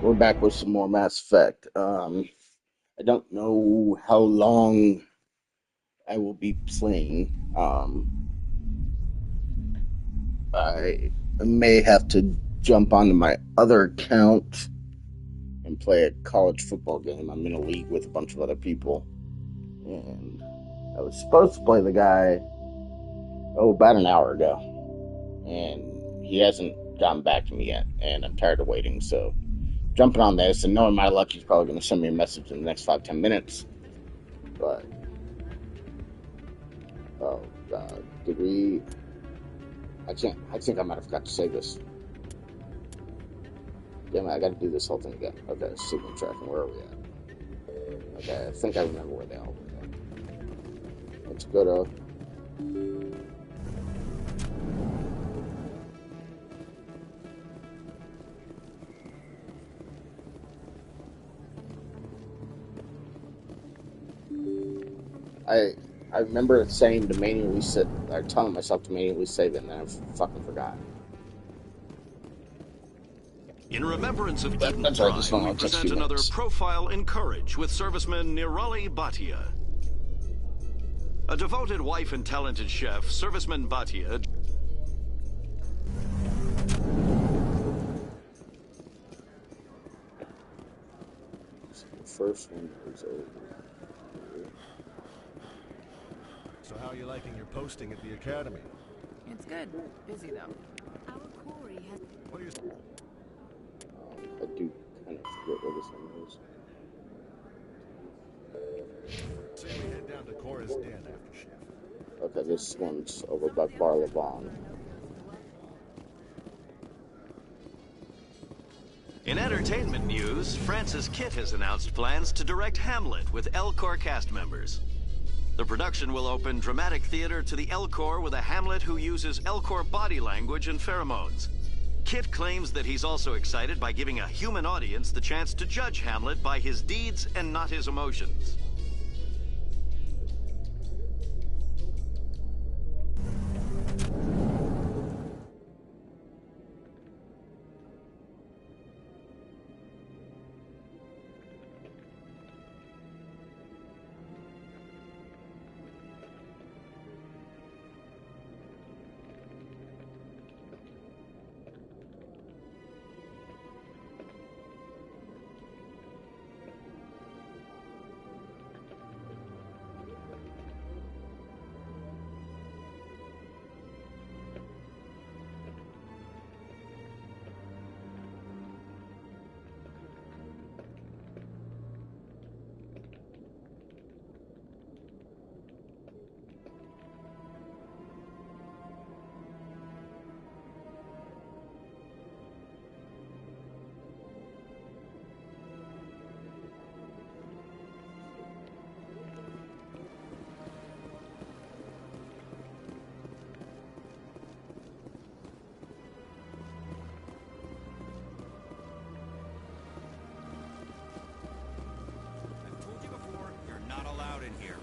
We're back with some more Mass Effect. I don't know how long I will be playing. I may have to jump onto my other account and play a college football game. I'm in a league with a bunch of other people, and I was supposed to play the guy about an hour ago, and he hasn't gotten back to me yet, and I'm tired of waiting. So jumping on this and knowing my luck, he's probably going to send me a message in the next 5-10 minutes. But oh god, did we? I can't. I think I might have forgot to save this. Damn it! I got to do this whole thing again. Okay, signal tracking. Where are we at? Okay, I think I remember where they all were at. Let's go to. I I remember saying to manually sit, or telling myself to manually save it, and then I fucking forgot. In remembrance of But Eden that's all right. This Prime, one we will take a present few another minutes. profile in courage with serviceman Nirali Bhatia. A devoted wife and talented chef, serviceman Bhatia So the first one was over. So how are you liking your posting at the academy? It's good. Busy though. Our quarry has. What are you... I do kind of forget where this one is. Say we head down to Cora's Den after shift. Okay, this one's over by Bar Levon. In entertainment news, Francis Kitt has announced plans to direct Hamlet with Elcor cast members. The production will open dramatic theater to the Elcor with a Hamlet who uses Elcor body language and pheromones. Kitt claims that he's also excited by giving a human audience the chance to judge Hamlet by his deeds and not his emotions. I've told you before, you're not allowed in here.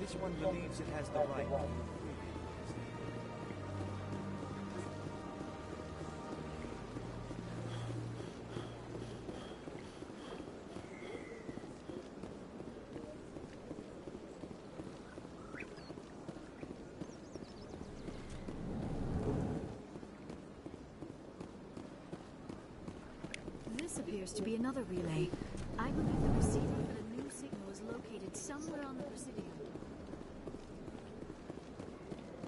This one believes it has the right. This appears to be another relay. I believe the receiver for the new signal is located somewhere on the Presidium.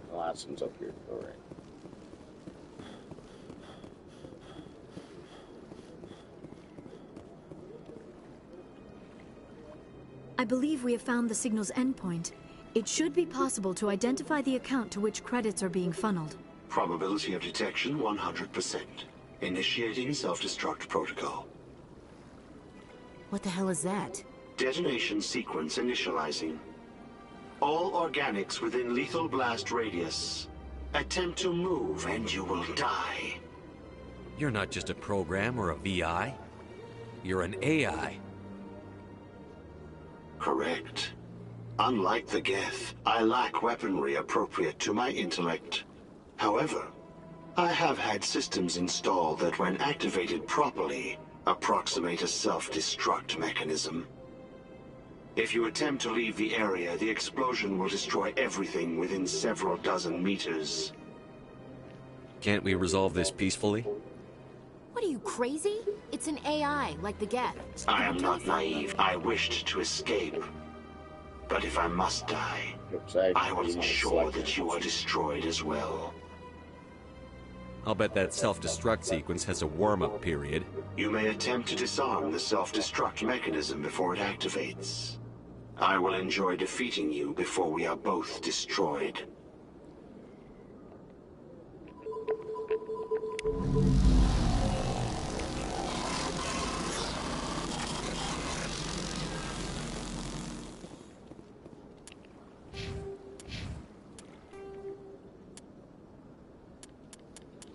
The last one's up here. All right. I believe we have found the signal's endpoint. It should be possible to identify the account to which credits are being funneled. Probability of detection 100%. Initiating self-destruct protocol. What the hell is that? Detonation sequence initializing. All organics within lethal blast radius. Attempt to move and you will die. You're not just a program or a VI. You're an AI. Correct. Unlike the Geth, I lack weaponry appropriate to my intellect. However, I have had systems installed that, when activated properly, approximate a self-destruct mechanism. If you attempt to leave the area, the explosion will destroy everything within several dozen meters. Can't we resolve this peacefully? What are you, crazy? It's an AI, like the Geth. I am not naive. I wished to escape. But if I must die, I will ensure that you are destroyed as well. I'll bet that self-destruct sequence has a warm-up period. You may attempt to disarm the self-destruct mechanism before it activates. I will enjoy defeating you before we are both destroyed.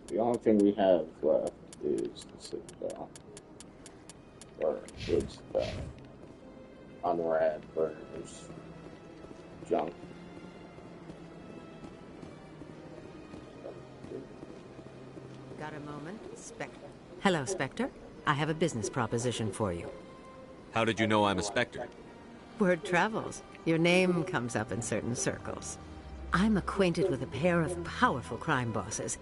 The only thing we have left is the Citadel. Or it's the Unrad Burners junk. Got a moment, Spectre? Hello, Spectre. I have a business proposition for you. How did you know I'm a Spectre? Word travels. Your name comes up in certain circles. I'm acquainted with a pair of powerful crime bosses.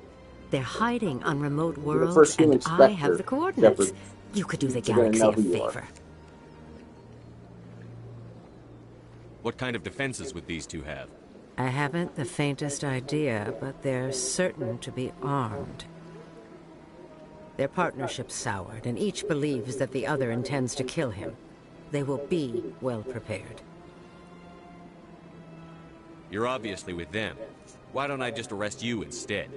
They're hiding on remote worlds, and I have the coordinates. You could do the galaxy a favor. What kind of defenses would these two have? I haven't the faintest idea, but they're certain to be armed. Their partnership's soured, and each believes that the other intends to kill him. They will be well prepared. You're obviously with them. Why don't I just arrest you instead?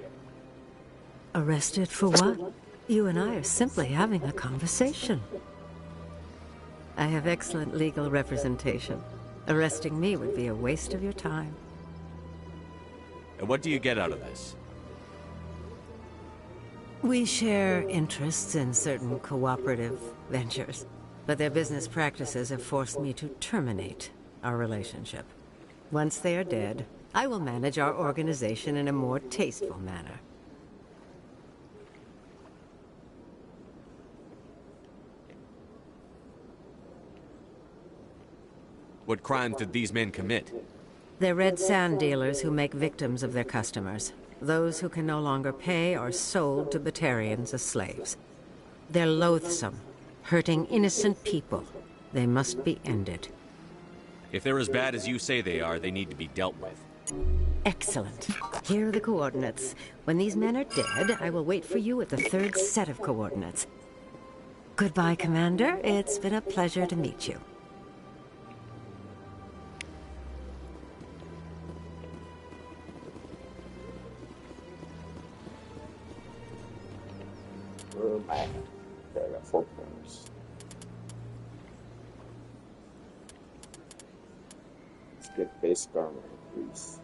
Arrested for what? You and I are simply having a conversation. I have excellent legal representation. Arresting me would be a waste of your time. And what do you get out of this? We share interests in certain cooperative ventures, but their business practices have forced me to terminate our relationship. Once they are dead, I will manage our organization in a more tasteful manner. What crimes did these men commit? They're red sand dealers who make victims of their customers. Those who can no longer pay are sold to Batarians as slaves. They're loathsome, hurting innocent people. They must be ended. If they're as bad as you say they are, they need to be dealt with. Excellent. Here are the coordinates. When these men are dead, I will wait for you at the third set of coordinates. Goodbye, Commander. It's been a pleasure to meet you. Where am I? Okay, I got 4 points. Let's get basic armor increase.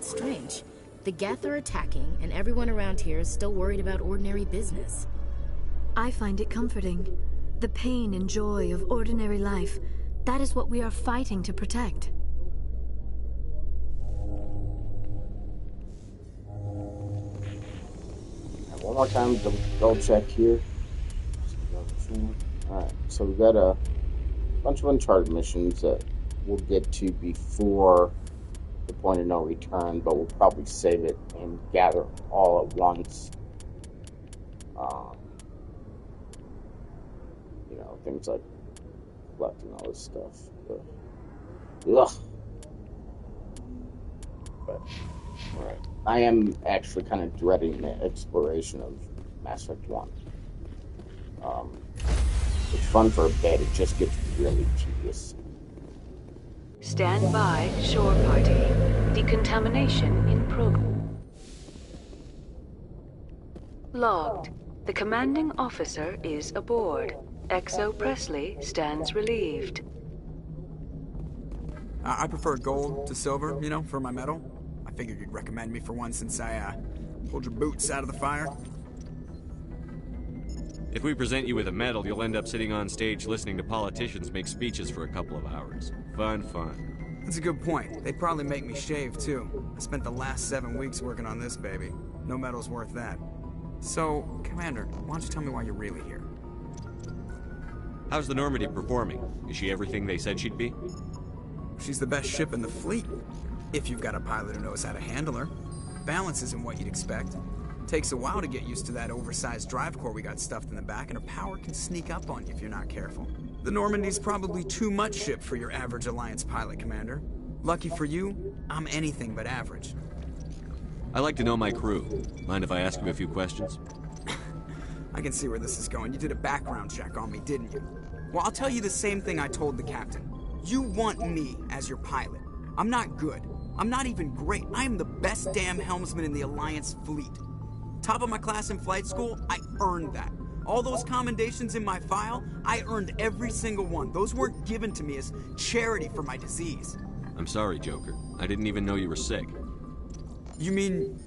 Strange. The Geth are attacking, and everyone around here is still worried about ordinary business. I find it comforting. The pain and joy of ordinary life, that is what we are fighting to protect. One more time, double check here. Alright, so we've got a bunch of Uncharted missions that we'll get to before the point of no return, but we'll probably save it and gather all at once. You know, things like collecting all this stuff. Ugh. But, alright. I am actually kind of dreading the exploration of Mass Effect 1. It's fun for a bit, it just gets really tedious. Stand by, shore party. Decontamination in progress. program. Logged. The commanding officer is aboard. XO Presley stands relieved. I prefer gold to silver, you know, for my medal. I figured you'd recommend me for one since I, pulled your boots out of the fire. If we present you with a medal, you'll end up sitting on stage listening to politicians make speeches for a couple of hours. Fun, fun. That's a good point. They'd probably make me shave, too. I spent the last 7 weeks working on this baby. No medal's worth that. So, Commander, why don't you tell me why you're really here? How's the Normandy performing? Is she everything they said she'd be? She's the best ship in the fleet. If you've got a pilot who knows how to handle her. Balance isn't what you'd expect. Takes a while to get used to that oversized drive core we got stuffed in the back, and her power can sneak up on you if you're not careful. The Normandy's probably too much ship for your average Alliance pilot, Commander. Lucky for you, I'm anything but average. I like to know my crew. Mind if I ask you a few questions? I can see where this is going. You did a background check on me, didn't you? Well, I'll tell you the same thing I told the captain. You want me as your pilot. I'm not good. I'm not even great. I am the best damn helmsman in the Alliance fleet. Top of my class in flight school, I earned that. All those commendations in my file, I earned every single one. Those weren't given to me as charity for my disease. I'm sorry, Joker. I didn't even know you were sick. You mean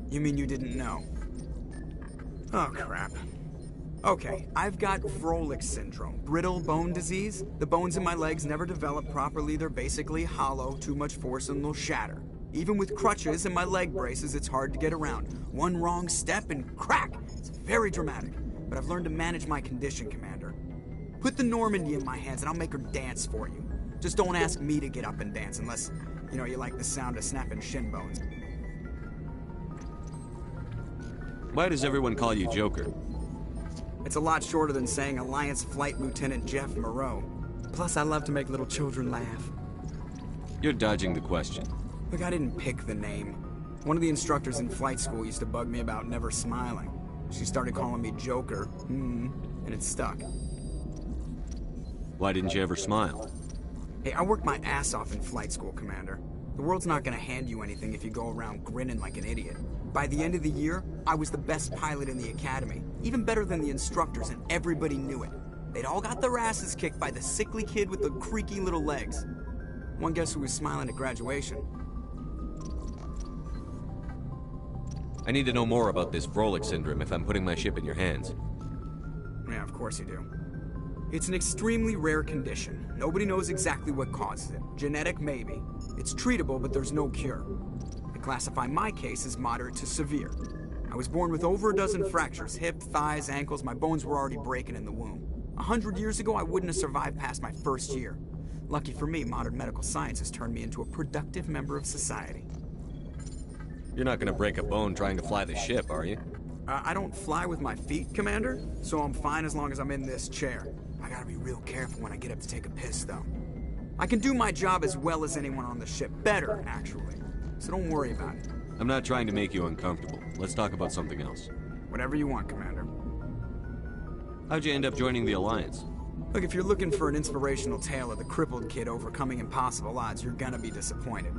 you didn't know? Oh, crap. Okay, I've got Vrolik syndrome, brittle bone disease. The bones in my legs never develop properly. They're basically hollow, too much force and they'll shatter. Even with crutches and my leg braces, it's hard to get around. One wrong step and crack! It's very dramatic. But I've learned to manage my condition, Commander. Put the Normandy in my hands and I'll make her dance for you. Just don't ask me to get up and dance unless, you know, you like the sound of snapping shin bones. Why does everyone call you Joker? It's a lot shorter than saying Alliance Flight Lieutenant Jeff Moreau. Plus, I love to make little children laugh. You're dodging the question. Look, I didn't pick the name. One of the instructors in flight school used to bug me about never smiling. She started calling me Joker, and it stuck. Why didn't you ever smile? Hey, I worked my ass off in flight school, Commander. The world's not gonna hand you anything if you go around grinning like an idiot. By the end of the year, I was the best pilot in the academy, even better than the instructors, and everybody knew it. They'd all got their asses kicked by the sickly kid with the creaky little legs. One guess who was smiling at graduation? I need to know more about this Vrolik syndrome if I'm putting my ship in your hands. Yeah, of course you do. It's an extremely rare condition. Nobody knows exactly what causes it. Genetic, maybe. It's treatable, but there's no cure. I classify my case as moderate to severe. I was born with over a dozen fractures, hip, thighs, ankles. My bones were already breaking in the womb. 100 years ago, I wouldn't have survived past my first year. Lucky for me, modern medical science has turned me into a productive member of society. You're not gonna break a bone trying to fly the ship, are you? I don't fly with my feet, Commander, so I'm fine as long as I'm in this chair. I gotta be real careful when I get up to take a piss, though. I can do my job as well as anyone on the ship. Better, actually. So don't worry about it. I'm not trying to make you uncomfortable. Let's talk about something else. Whatever you want, Commander. How'd you end up joining the Alliance? Look, if you're looking for an inspirational tale of the crippled kid overcoming impossible odds, you're gonna be disappointed.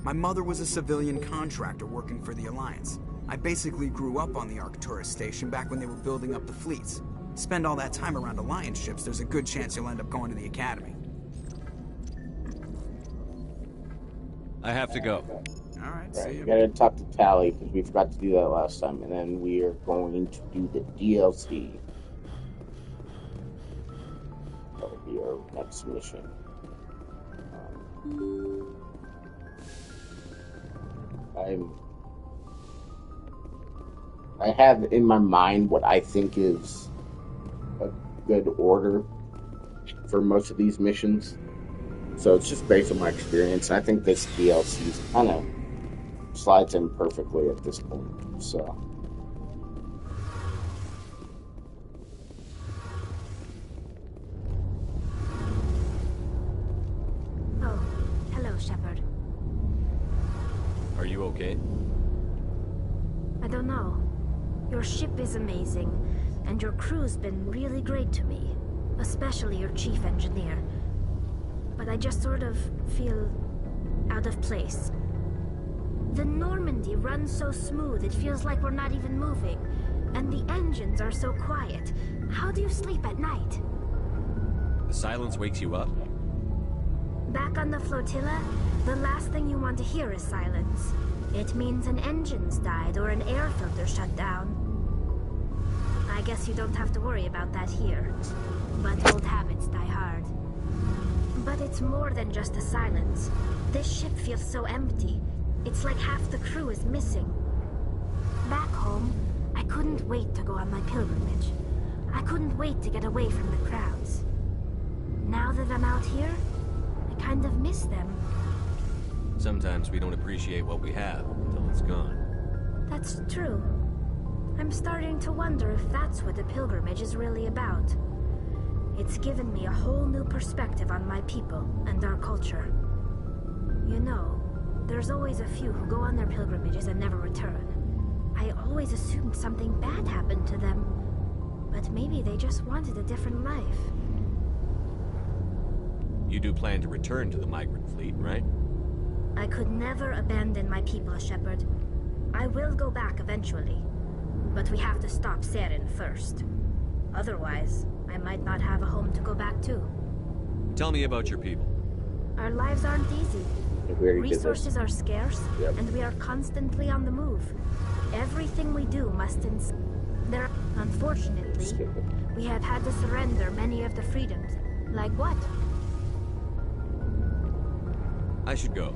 My mother was a civilian contractor working for the Alliance. I basically grew up on the Arcturus station back when they were building up the fleets. Spend all that time around Alliance ships, there's a good chance you'll end up going to the Academy. I have to go. Alright, see you. Gotta talk to Tally, because we forgot to do that last time, and then we are going to do the DLC. That'll be our next mission. I have in my mind what I think is a good order for most of these missions. So it's just based on my experience. I think this DLC kind of slides in perfectly at this point. So. Oh, hello, Shepard. Are you okay? I don't know. Your ship is amazing, and your crew's been really great to me, especially your chief engineer. But I just sort of feel out of place. The Normandy runs so smooth it feels like we're not even moving. And the engines are so quiet. How do you sleep at night? The silence wakes you up? Back on the flotilla, the last thing you want to hear is silence. It means an engine's died or an air filter shut down. I guess you don't have to worry about that here. But old habits die hard. But it's more than just the silence. This ship feels so empty. It's like half the crew is missing. Back home, I couldn't wait to go on my pilgrimage. I couldn't wait to get away from the crowds. Now that I'm out here, I kind of miss them. Sometimes we don't appreciate what we have until it's gone. That's true. I'm starting to wonder if that's what the pilgrimage is really about. It's given me a whole new perspective on my people and our culture. You know, there's always a few who go on their pilgrimages and never return. I always assumed something bad happened to them, but maybe they just wanted a different life. You do plan to return to the migrant fleet, right? I could never abandon my people, Shepard. I will go back eventually, but we have to stop Saren first. Otherwise, I might not have a home to go back to. Tell me about your people. Our lives aren't easy. Resources are scarce, and we are constantly on the move. Everything we do must Unfortunately, we have had to surrender many of the freedoms. Like what? I should go.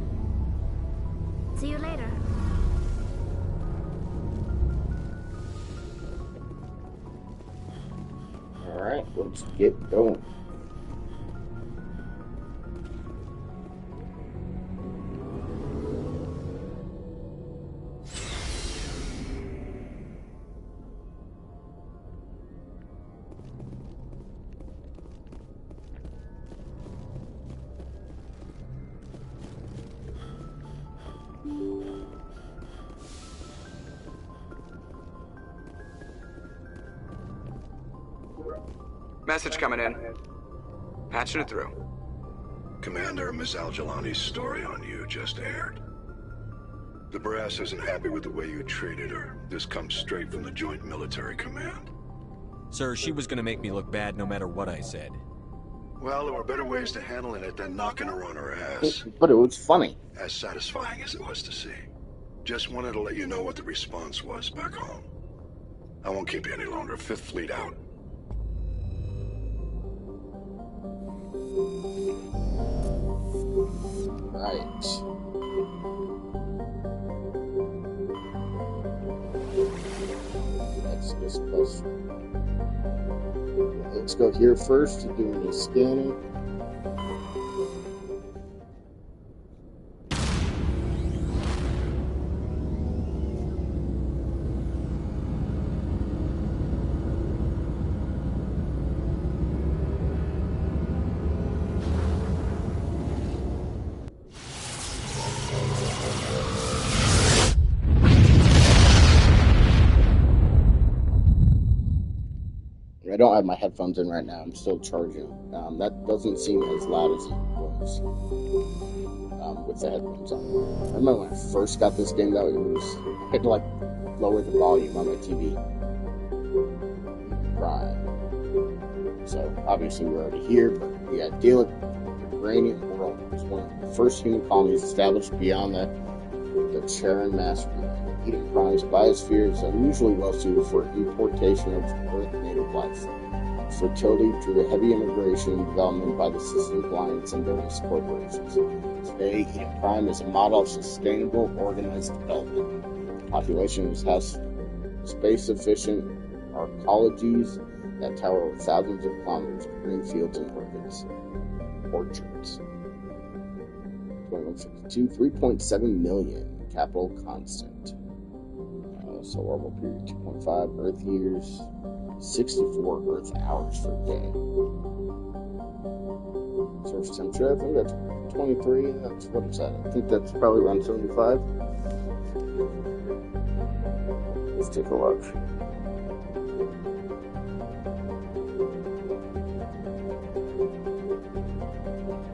See you later. Alright, let's get going. Message coming in. Patching it through. Commander, Ms. Al-Jalani's story on you just aired. The brass isn't happy with the way you treated her. This comes straight from the Joint Military Command. Sir, she was gonna make me look bad no matter what I said. Well, there were better ways to handling it than knocking her on her ass. But it was funny. As satisfying as it was to see. Just wanted to let you know what the response was back home. I won't keep you any longer. Fifth Fleet out. Right. That's this place. Let's go here first to do any scanning. I don't have my headphones in right now. I'm still charging. That doesn't seem as loud as it was with the headphones on. I remember when I first got this game out, I had to like lower the volume on my TV. Right. So obviously we're already here, but the idyllic Iranian world was one of the first human colonies established beyond the Charon Mass. Eating Prime's biosphere is unusually well suited for importation of Earth native life. Fertility drew heavy immigration and development by the Citizen Alliance and various corporations. Today, Eden Prime is a model of sustainable, organized development. The population has space-efficient arcologies that tower over thousands of kilometers of green fields and orchards. 2152, 3.7 million, capital constant. Solar world period 2.5 Earth years, 64 Earth hours per day. Surface temperature, I think that's 23. That's what is that? I think that's probably around 75. Let's take a look.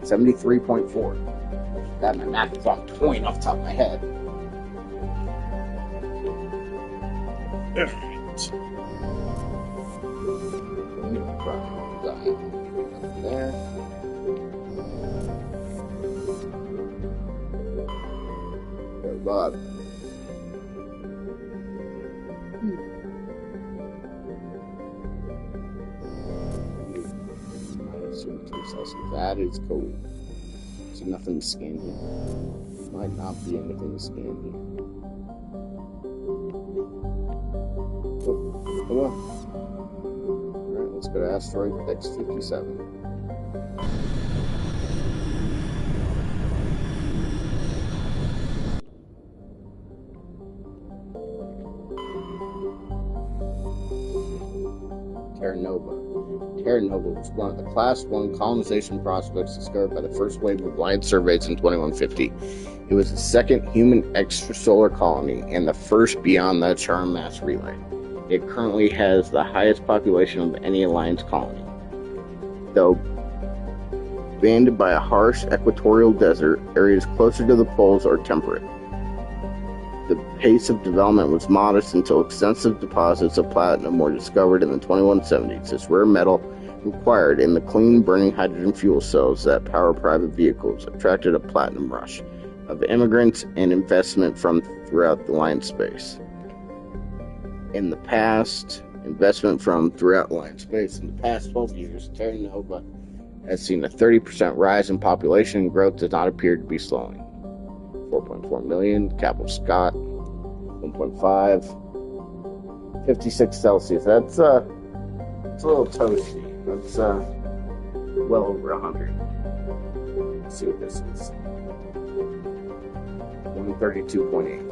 $73.4. That my math is on point off the top of my head. Alright. There. But that is cool. So nothing to scan here. Might not be anything to scan here. Oh, come on. Alright, let's go to asteroid X57. Terra Nova. Terra Nova was one of the Class 1 colonization prospects discovered by the first wave of land surveys in 2150. It was the second human extrasolar colony and the first beyond the Charm Mass Relay. It currently has the highest population of any Alliance colony. Though banded by a harsh equatorial desert, areas closer to the poles are temperate. The pace of development was modest until extensive deposits of platinum were discovered in the 2170s. This rare metal, required in the clean burning hydrogen fuel cells that power private vehicles, attracted a platinum rush of immigrants and investment from throughout the Alliance space. In the past 12 years, Terra Nova has seen a 30% rise in population, and growth does not appear to be slowing. 4.4 million, capital Scott, 1.5, 56 Celsius. That's it's a little toasty. That's well over 100. Let's see what this is. 132.8.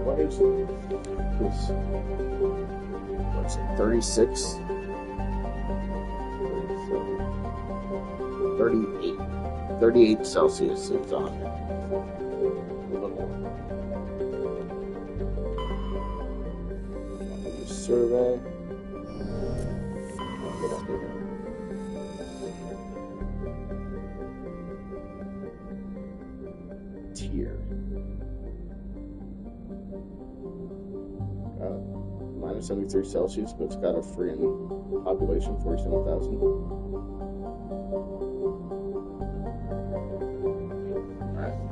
What is this? What's it? 36? 38 Celsius is on it. A little more. Survey. Get up here. Tier. Minus 73 Celsius, but it's got a freaking population of 47,000.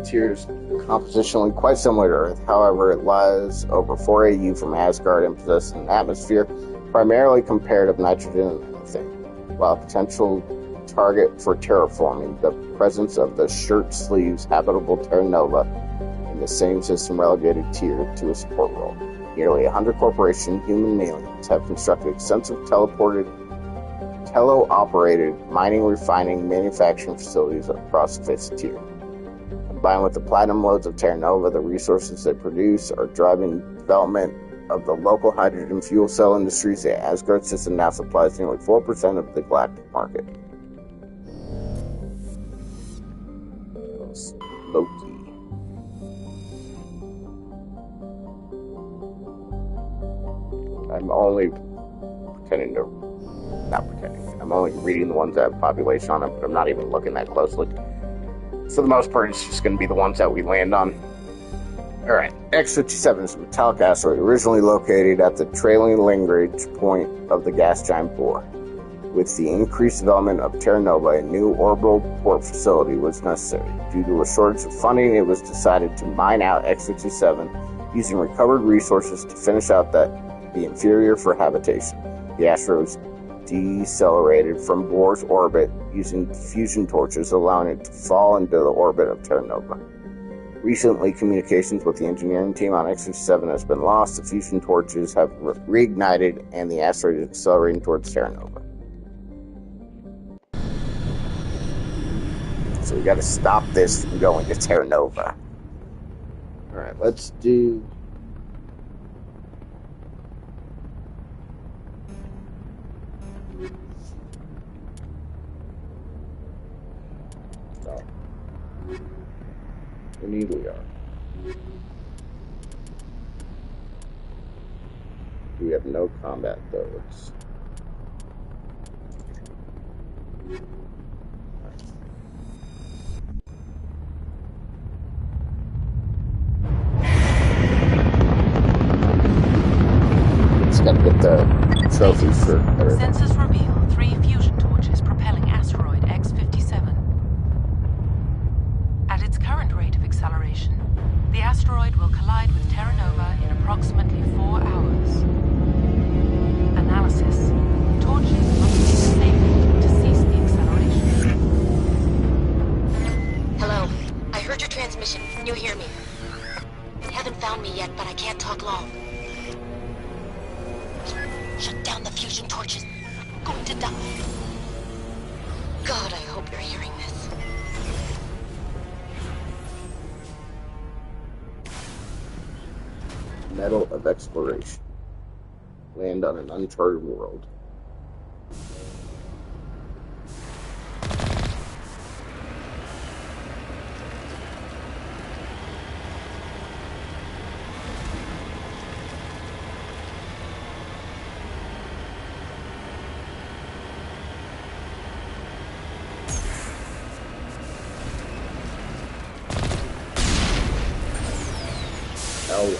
Tier's compositionally quite similar to Earth. However, it lies over 4 AU from Asgard and possesses an atmosphere primarily comparative nitrogen and methane. While a potential target for terraforming, the presence of the shirt sleeves habitable Terra Nova in the same system relegated Tier to a support role. Nearly 100 corporation human aliens have constructed extensive tele-operated mining, refining, manufacturing facilities across the face of Tier. Combined with the platinum loads of Terra Nova, the resources they produce are driving development of the local hydrogen fuel cell industries. The Asgard system now supplies nearly 4% of the galactic market. Loki. I'm only I'm only reading the ones that have population on them, but I'm not even looking that closely. For the most part, it's just going to be the ones that we land on. Alright, X57 is a metallic asteroid originally located at the trailing Lagrange point of the gas giant Bohr. With the increased development of Terra Nova, a new orbital port facility was necessary. Due to a shortage of funding, it was decided to mine out X57 using recovered resources to finish out the inferior for habitation. The asteroid was decelerated from Bohr's orbit using diffusion torches, allowing it to fall into the orbit of Terra Nova. Recently, communications with the engineering team on X57 has been lost. The fusion torches have reignited, and the asteroid is accelerating towards Terra Nova. So we got to stop this from going to Terra Nova. Alright, let's do... Stop. We need we are. We have no combat though. It's... gotta get the trophy for everything. Sensors reveal 3 fusion torches propelling asteroid X-57. At its current rate of acceleration, the asteroid will collide with Terra Nova in approximately 4 hours. Analysis. Torches must be disabled to cease the acceleration. Hello. I heard your transmission. Can you hear me? You haven't found me yet, but I can't talk long. Shut down the fusion torches. I'm going to die. God, I hope you're hearing this. Medal of Exploration. Land on an uncharted world. Hell yeah.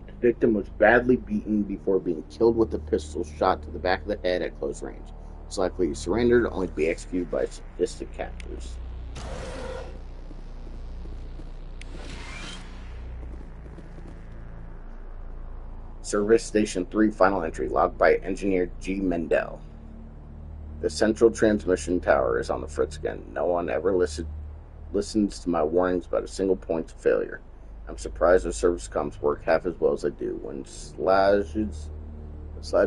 The victim was badly beaten before being killed with a pistol shot to the back of the head at close range. It's likely he surrendered, only to be executed by sadistic captors. Service Station 3 final entry, logged by Engineer G. Mendel. The central transmission tower is on the fritz again. No one ever listens to my warnings about a single point of failure. I'm surprised the service comms work half as well as they do. When Slash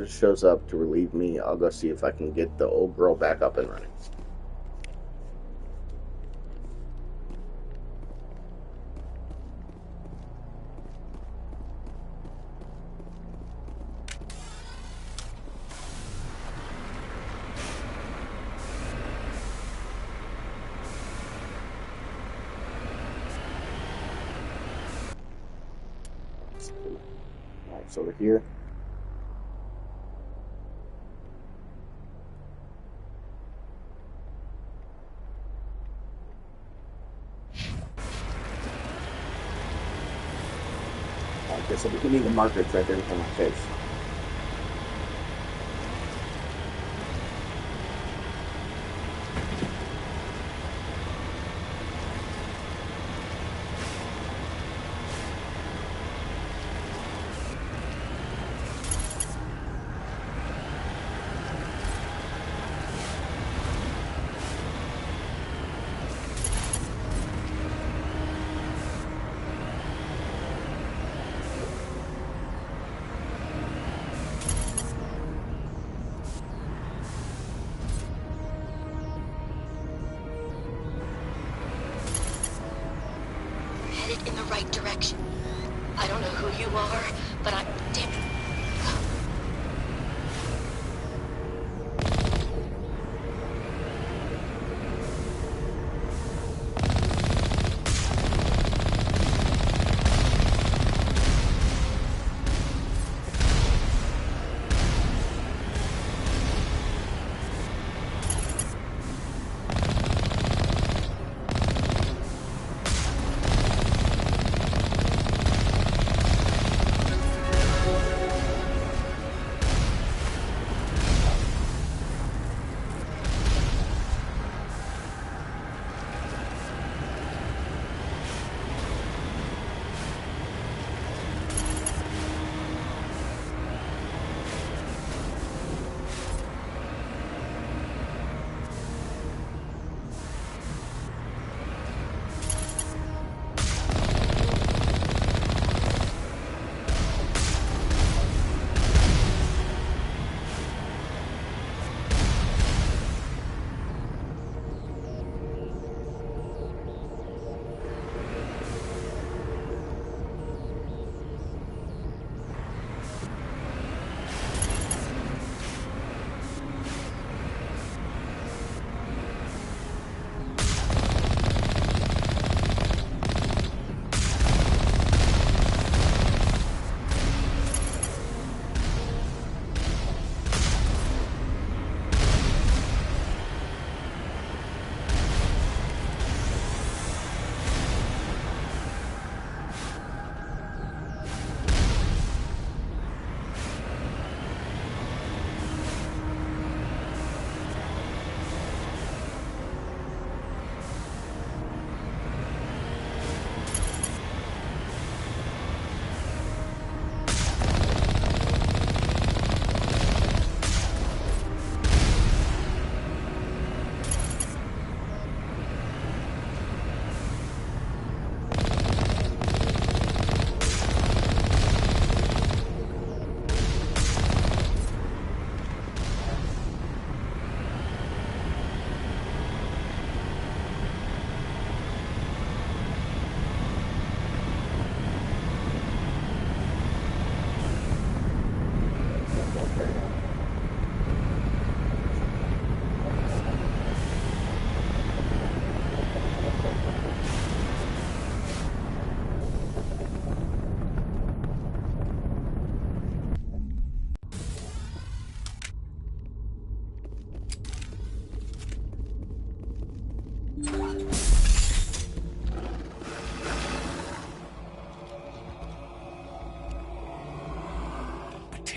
shows up to relieve me, I'll go see if I can get the old girl back up and running. Alright, so we're here. Okay, so we need the markers right there in front of my face. In the right direction. I don't know who you are, but I'm damn.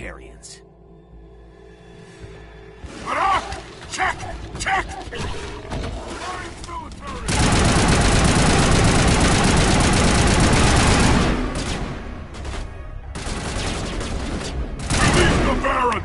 libertarians. Check! Check! Release the Baron!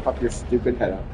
Pop your stupid head up.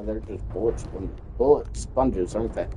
They're just bullet sponges, aren't they?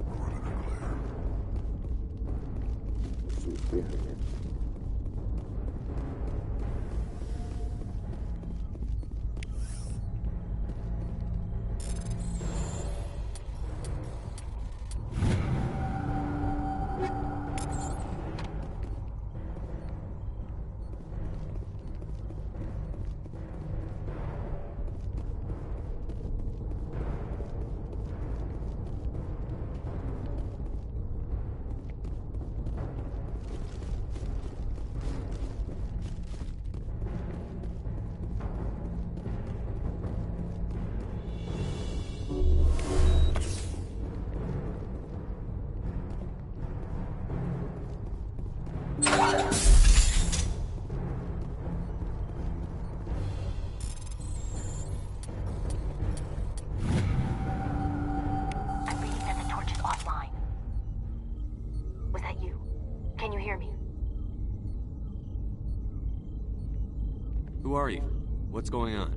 Who are you? What's going on?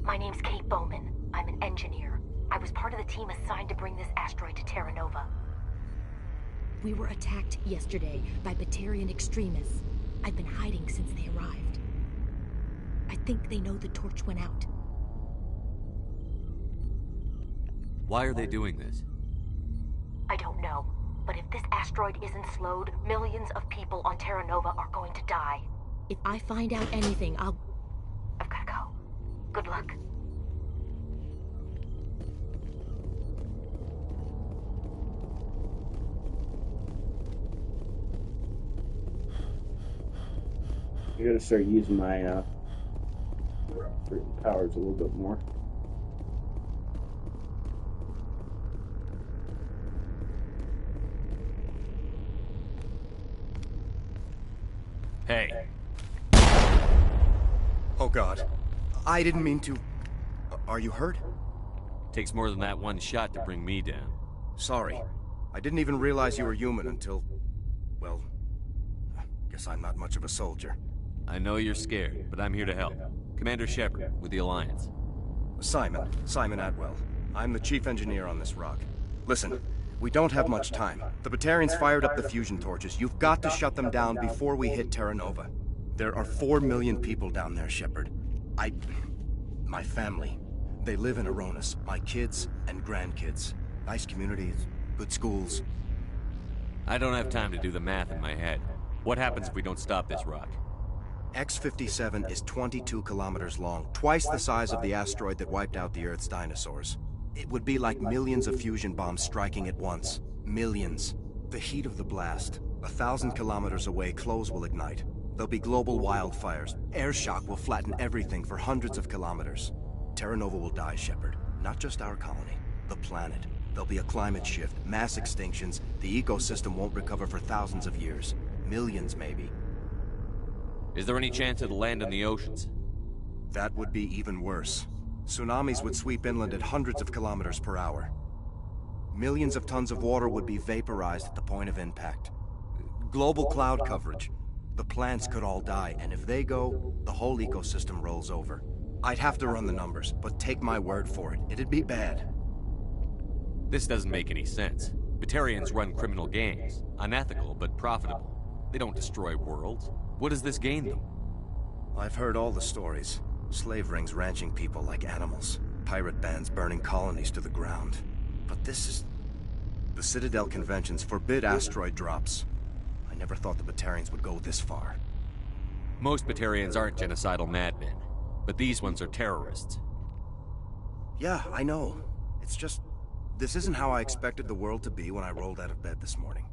My name's Kate Bowman. I'm an engineer. I was part of the team assigned to bring this asteroid to Terra Nova. We were attacked yesterday by Batarian extremists. I've been hiding since they arrived. I think they know the torch went out. Why are they doing this? I don't know. But if this asteroid isn't slowed, millions of people on Terra Nova are going to die. If I find out anything, I've gotta go. Good luck. I gotta start using my powers a little bit more. Hey. Oh God. I didn't mean to... Are you hurt? Takes more than that one shot to bring me down. Sorry. I didn't even realize you were human until... Well... Guess I'm not much of a soldier. I know you're scared, but I'm here to help. Commander Shepard, with the Alliance. Simon Atwell. I'm the chief engineer on this rock. Listen, we don't have much time. The Batarians fired up the fusion torches. You've got to shut them down before we hit Terra Nova. There are 4 million people down there, Shepard. My family. They live in Aronis. My kids and grandkids. Nice communities, good schools. I don't have time to do the math in my head. What happens if we don't stop this rock? X-57 is 22 kilometers long, twice the size of the asteroid that wiped out the Earth's dinosaurs. It would be like millions of fusion bombs striking at once. Millions. The heat of the blast. 1,000 kilometers away, clothes will ignite. There'll be global wildfires. Air shock will flatten everything for hundreds of kilometers. Terra Nova will die, Shepard. Not just our colony. The planet. There'll be a climate shift, mass extinctions. The ecosystem won't recover for thousands of years. Millions, maybe. Is there any chance it'll land in the oceans? That would be even worse. Tsunamis would sweep inland at hundreds of kilometers per hour. Millions of tons of water would be vaporized at the point of impact. Global cloud coverage. The plants could all die, and if they go, the whole ecosystem rolls over. I'd have to run the numbers, but take my word for it, it'd be bad. This doesn't make any sense. Batarians run criminal gangs. Unethical, but profitable. They don't destroy worlds. What does this gain them? I've heard all the stories. Slave rings ranching people like animals. Pirate bands burning colonies to the ground. But this is... The Citadel conventions forbid asteroid drops. I never thought the Batarians would go this far. Most Batarians aren't genocidal madmen, but these ones are terrorists. Yeah, I know. It's just... This isn't how I expected the world to be when I rolled out of bed this morning.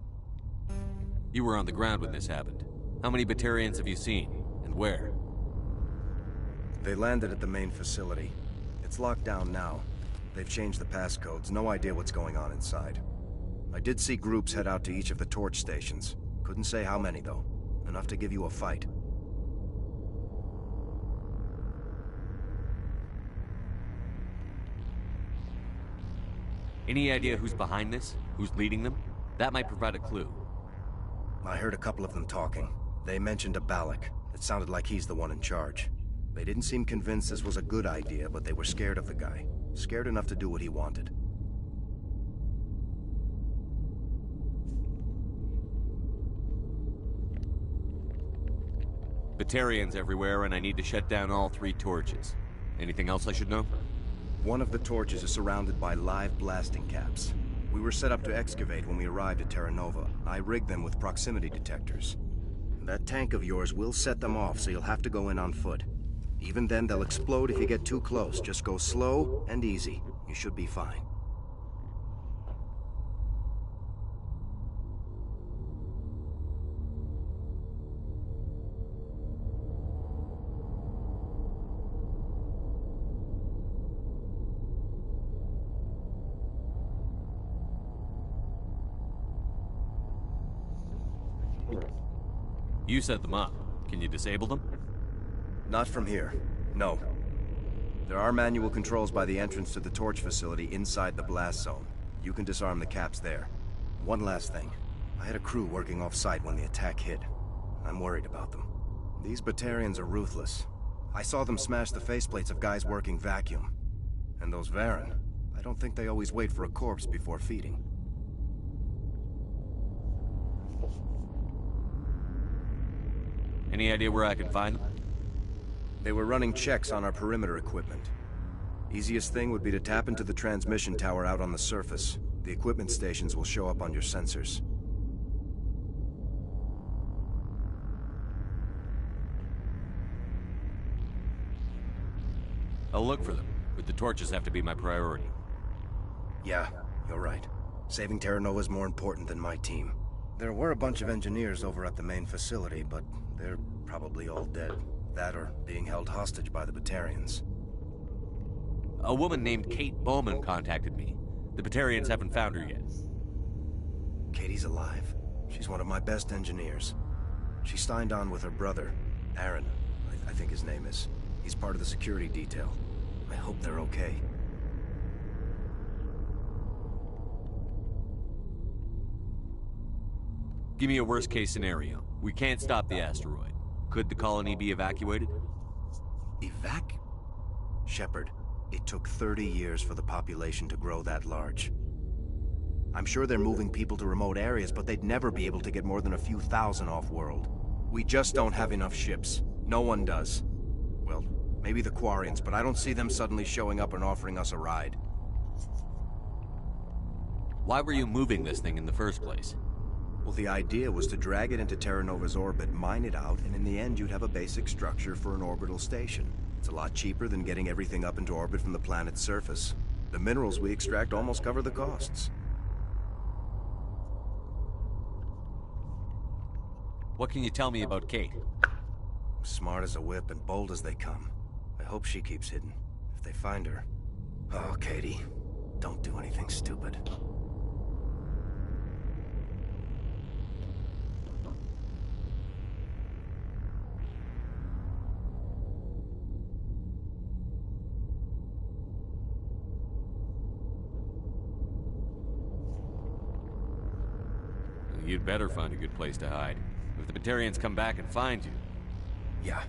You were on the ground when this happened. How many Batarians have you seen, and where? They landed at the main facility. It's locked down now. They've changed the passcodes, no idea what's going on inside. I did see groups head out to each of the torch stations. Couldn't say how many, though. Enough to give you a fight. Any idea who's behind this? Who's leading them? That might provide a clue. I heard a couple of them talking. They mentioned a Balak. It sounded like he's the one in charge. They didn't seem convinced this was a good idea, but they were scared of the guy. Scared enough to do what he wanted. Batarians everywhere, and I need to shut down all 3 torches. Anything else I should know? One of the torches is surrounded by live blasting caps. We were set up to excavate when we arrived at Terra Nova. I rigged them with proximity detectors. That tank of yours will set them off, so you'll have to go in on foot. Even then, they'll explode if you get too close. Just go slow and easy. You should be fine. You set them up. Can you disable them? Not from here. No. There are manual controls by the entrance to the torch facility inside the blast zone. You can disarm the caps there. One last thing. I had a crew working off-site when the attack hit. I'm worried about them. These Batarians are ruthless. I saw them smash the faceplates of guys working vacuum. And those Varen, I don't think they always wait for a corpse before feeding. Any idea where I can find them? They were running checks on our perimeter equipment. Easiest thing would be to tap into the transmission tower out on the surface. The equipment stations will show up on your sensors. I'll look for them, but the torches have to be my priority. Yeah, you're right. Saving Terra Nova is more important than my team. There were a bunch of engineers over at the main facility, but they're probably all dead. That or being held hostage by the Batarians. A woman named Kate Bowman contacted me. The Batarians haven't found her yet. Katie's alive. She's one of my best engineers. She signed on with her brother, Aaron, I think his name is. He's part of the security detail. I hope they're okay. Give me a worst-case scenario. We can't stop the asteroid. Could the colony be evacuated? Shepard, it took 30 years for the population to grow that large. I'm sure they're moving people to remote areas, but they'd never be able to get more than a few thousand off-world. We just don't have enough ships. No one does. Well, maybe the Quarians, but I don't see them suddenly showing up and offering us a ride. Why were you moving this thing in the first place? Well, the idea was to drag it into Terra Nova's orbit, mine it out, and in the end you'd have a basic structure for an orbital station. It's a lot cheaper than getting everything up into orbit from the planet's surface. The minerals we extract almost cover the costs. What can you tell me about Kate? Smart as a whip and bold as they come. I hope she keeps hidden. If they find her... Oh, Katie, don't do anything stupid. You'd better find a good place to hide. If the Batarians come back and find you... Yeah.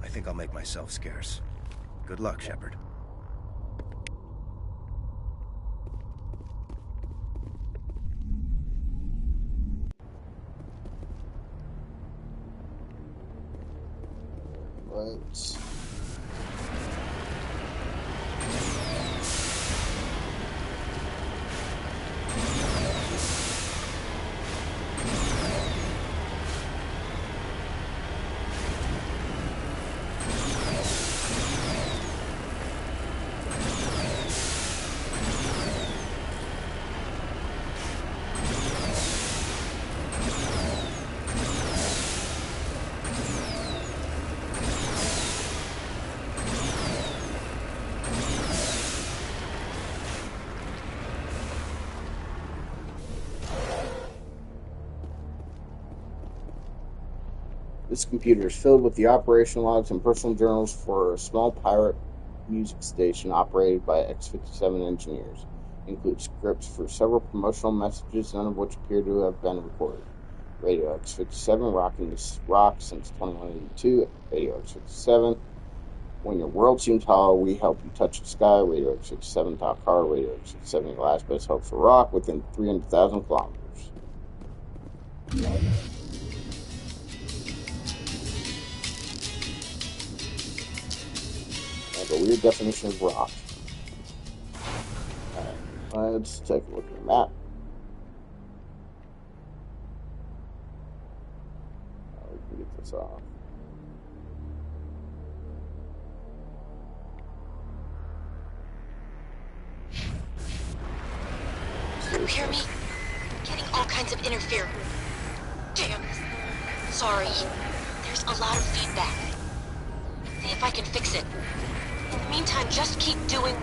I think I'll make myself scarce. Good luck, Shepard. Right. This computer is filled with the operation logs and personal journals for a small pirate music station operated by X-57 engineers. It includes scripts for several promotional messages, none of which appear to have been recorded. Radio X-57, rocking this rock since 2182. Radio X-57, when your world seems hollow, we help you touch the sky. Radio X-57, Doc Hart. Radio X-57, your last best hope for rock within 300,000 kilometers. A weird definition of rock. Alright, let's take a look at the map. We can get this off. You hear me? Getting all kinds of interference. Damn. Sorry. There's a lot of feedback. See if I can fix it. In the meantime, just keep doing...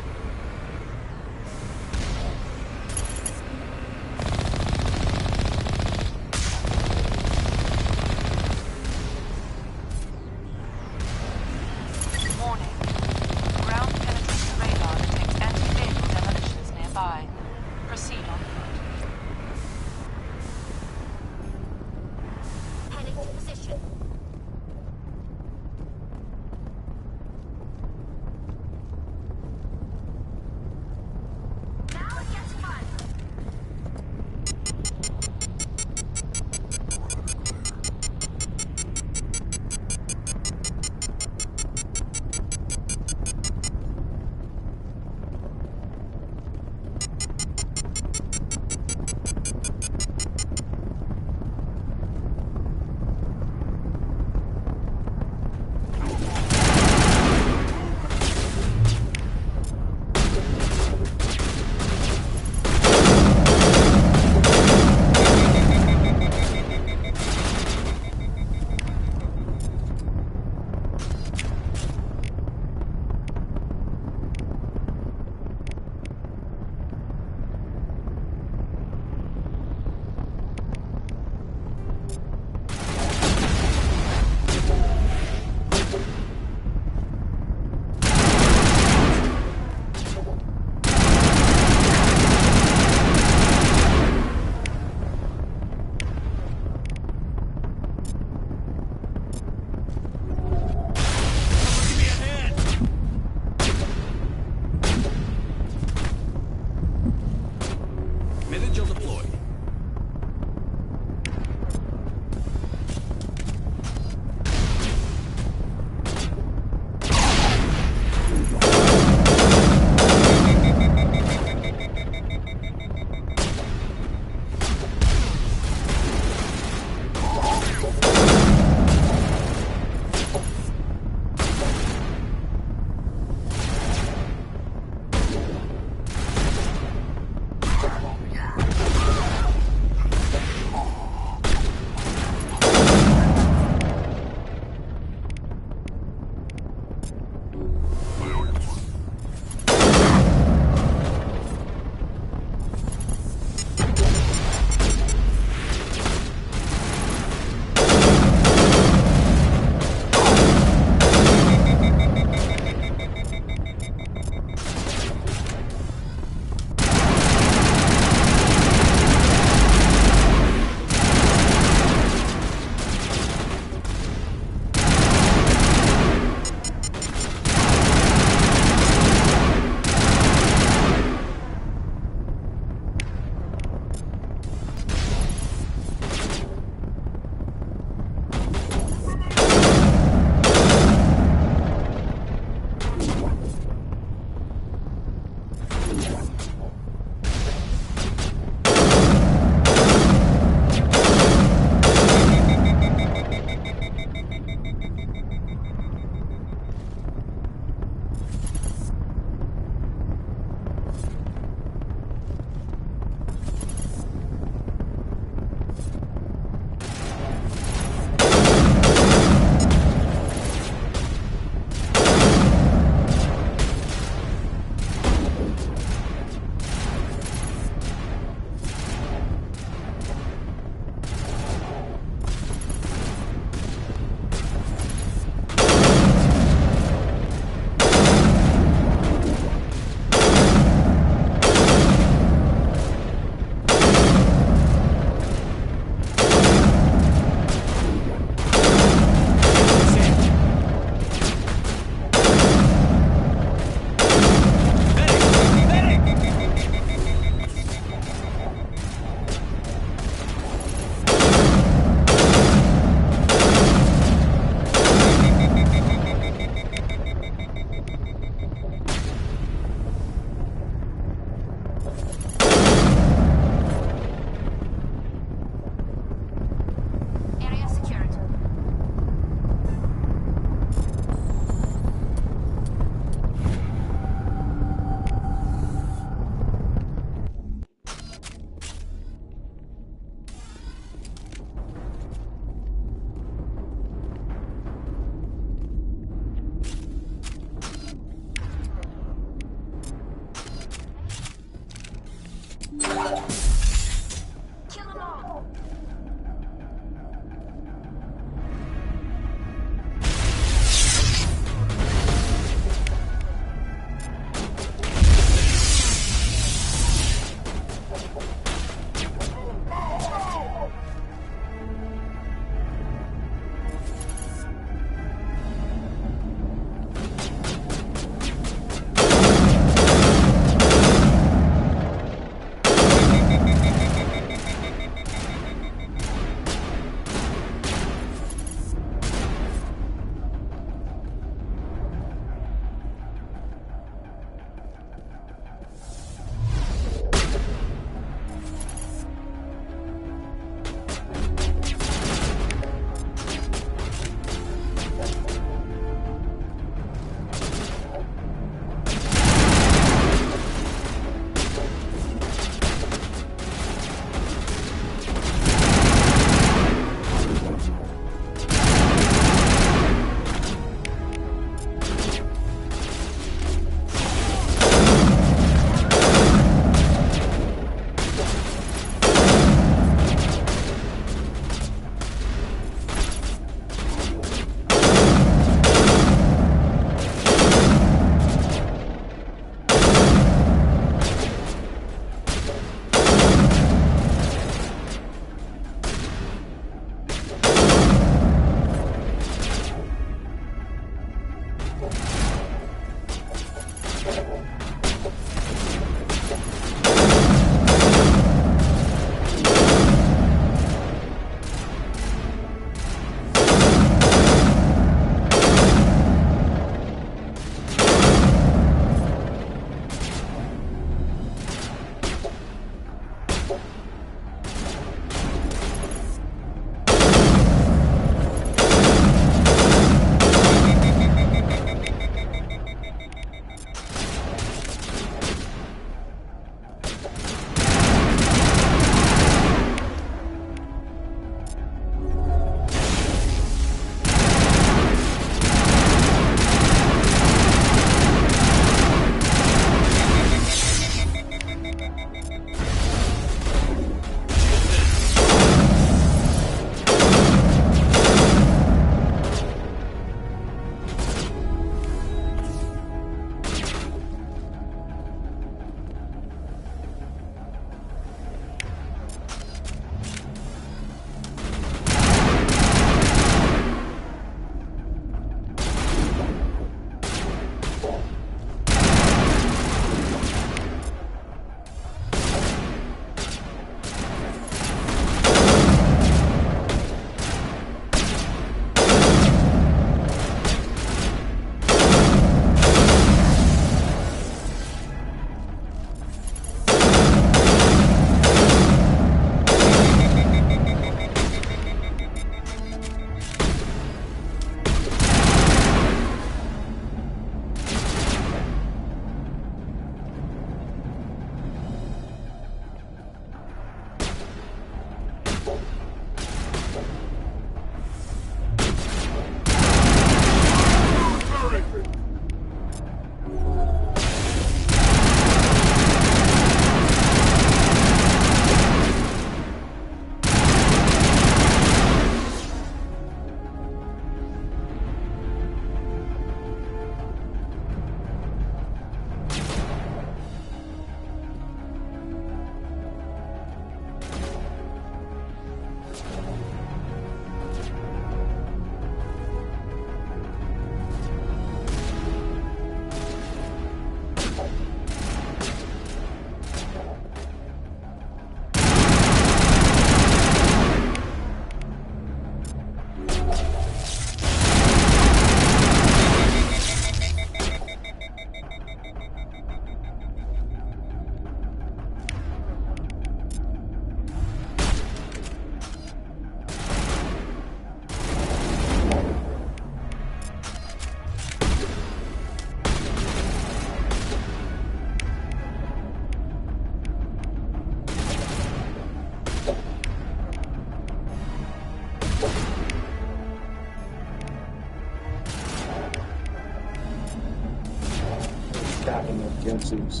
Stacking up Gensus.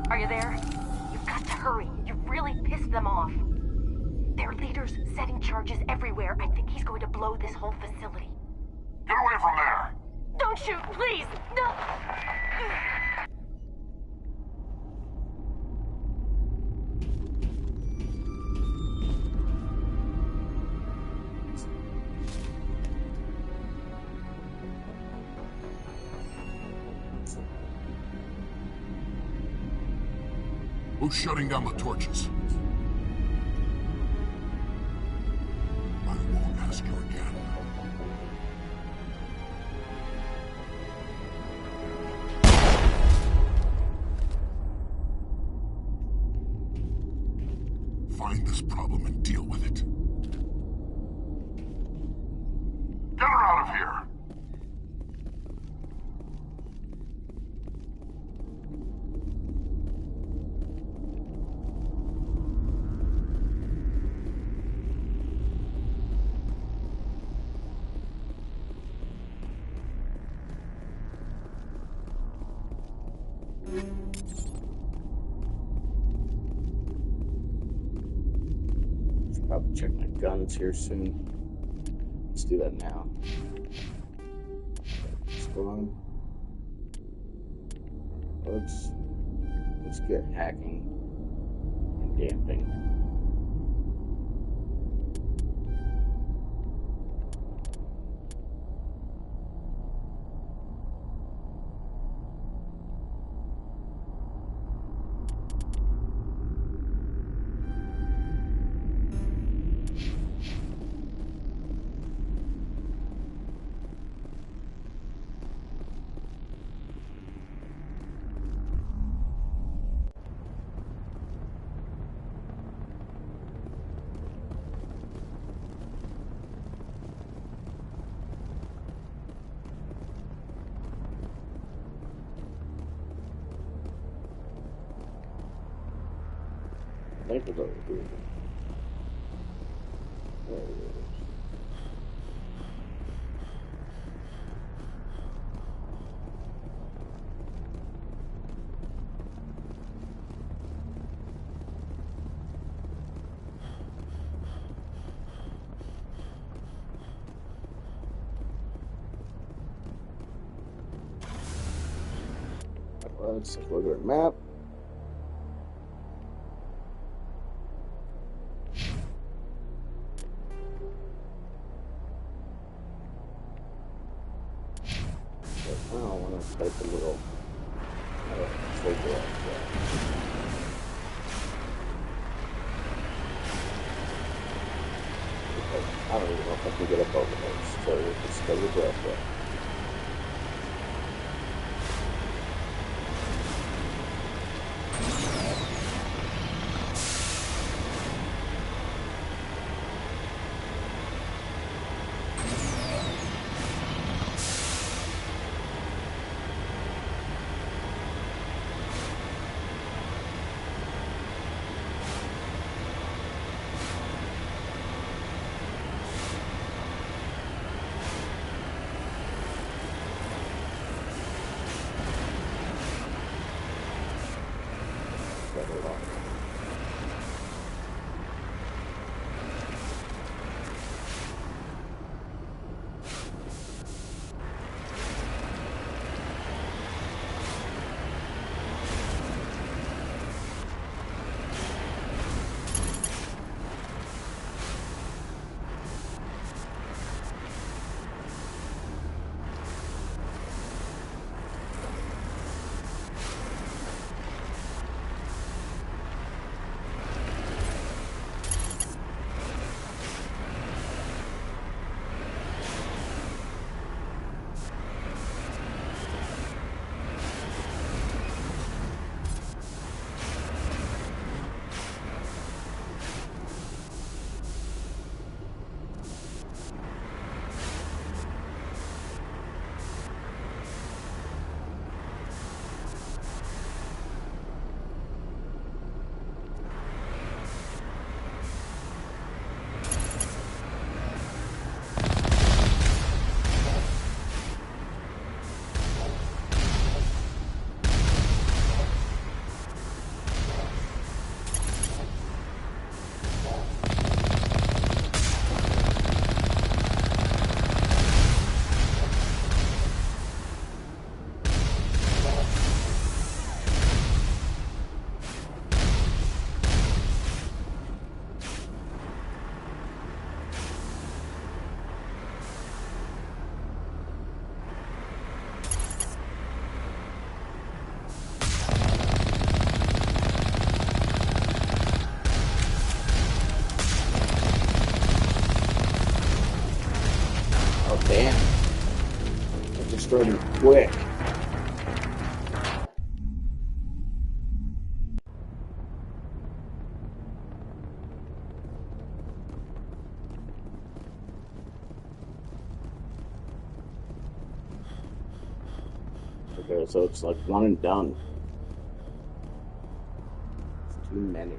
Are you there? You've got to hurry. You've really pissed them off. Their leader's setting charges everywhere. I think he's going to blow this whole facility. Get away from there! Don't shoot, please! No! Who's shutting down the torches? I won't ask you again. Find this problem and deal with it. Get her out of here! Probably check my guns here soon. Let's do that now. Spawn. Let's get hacking and damping. I think it's over here. There it is. Let's look at our map. But now I want to type a little filter like that. I don't even know if I can get up over those. So it's go with that. destroyed him quick. Okay, so it's like one and done. It's too many.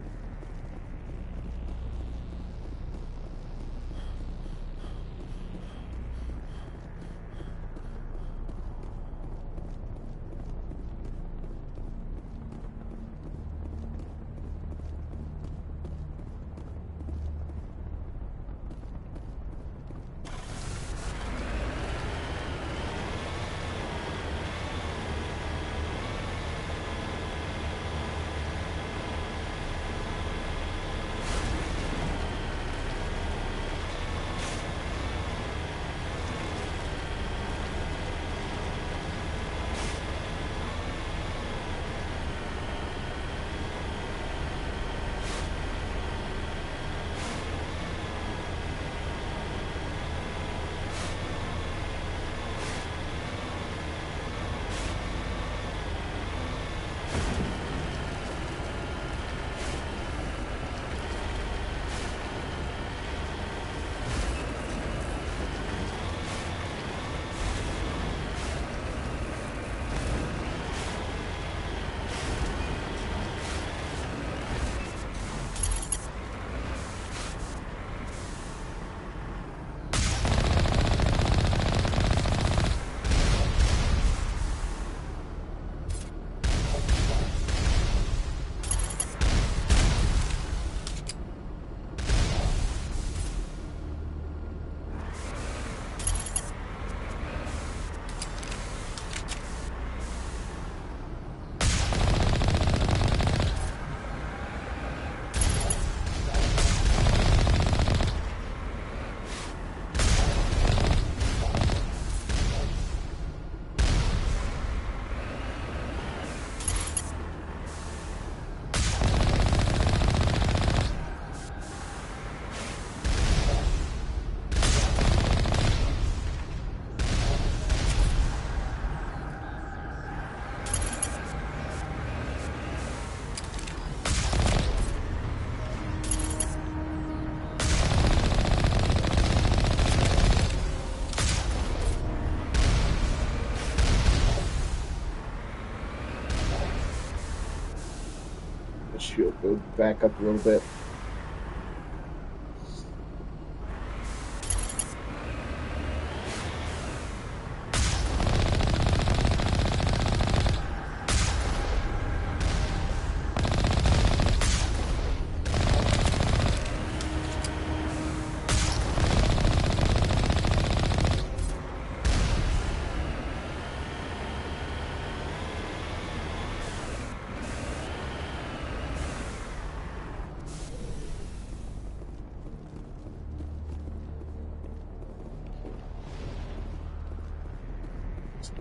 Shield go back up a little bit.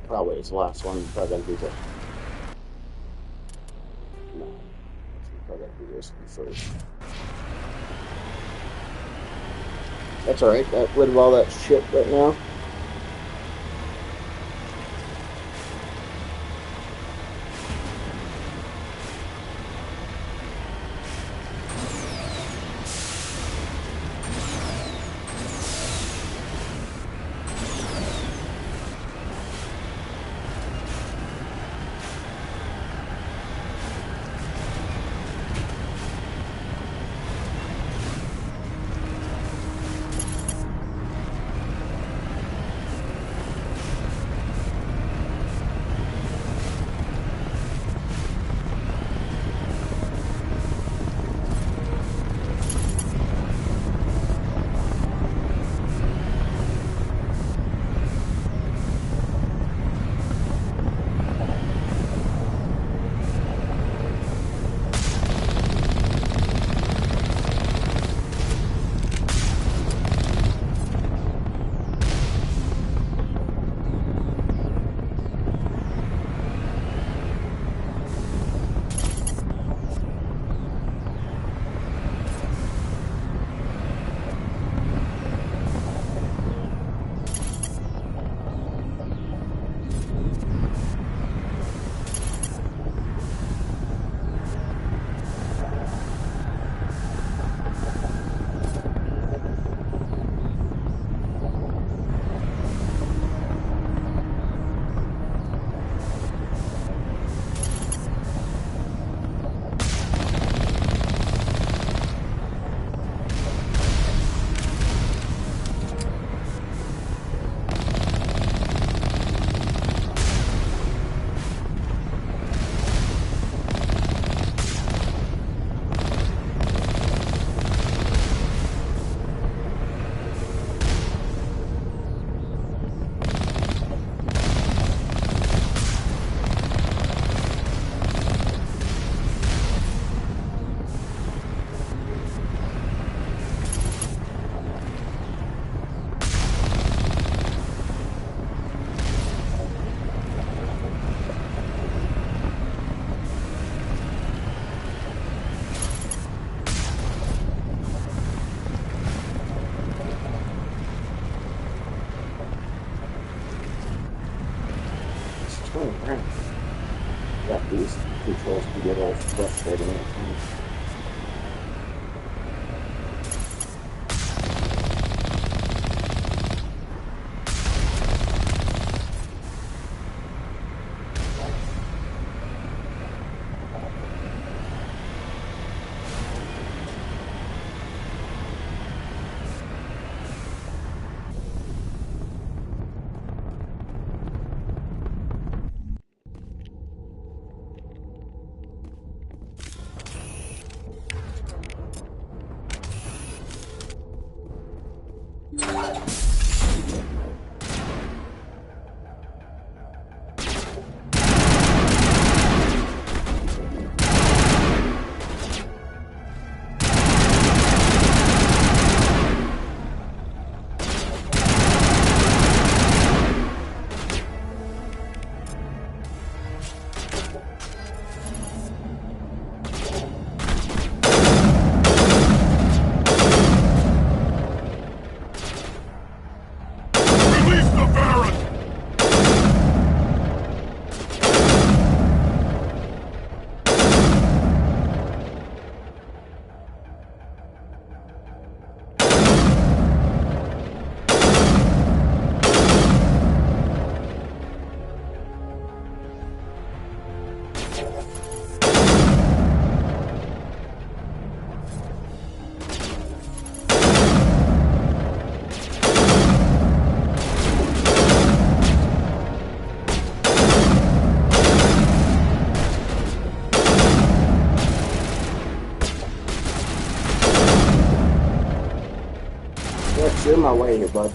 Probably it's the last one. Probably gotta do that. No, probably gotta do this one first. That's all right. Got rid of all that shit right now. controls can get a little frustrating at times. You're in my way here, bud.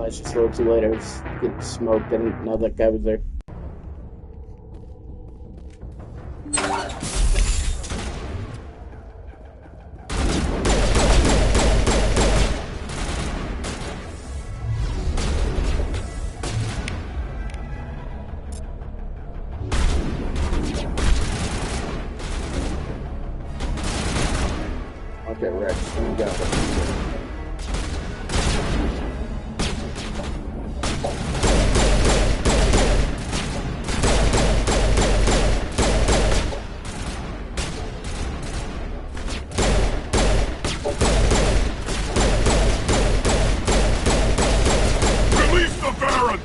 Just a little too late. I was getting smoked. I didn't know that guy was there. Okay, Rex, you got it. Release the Baron!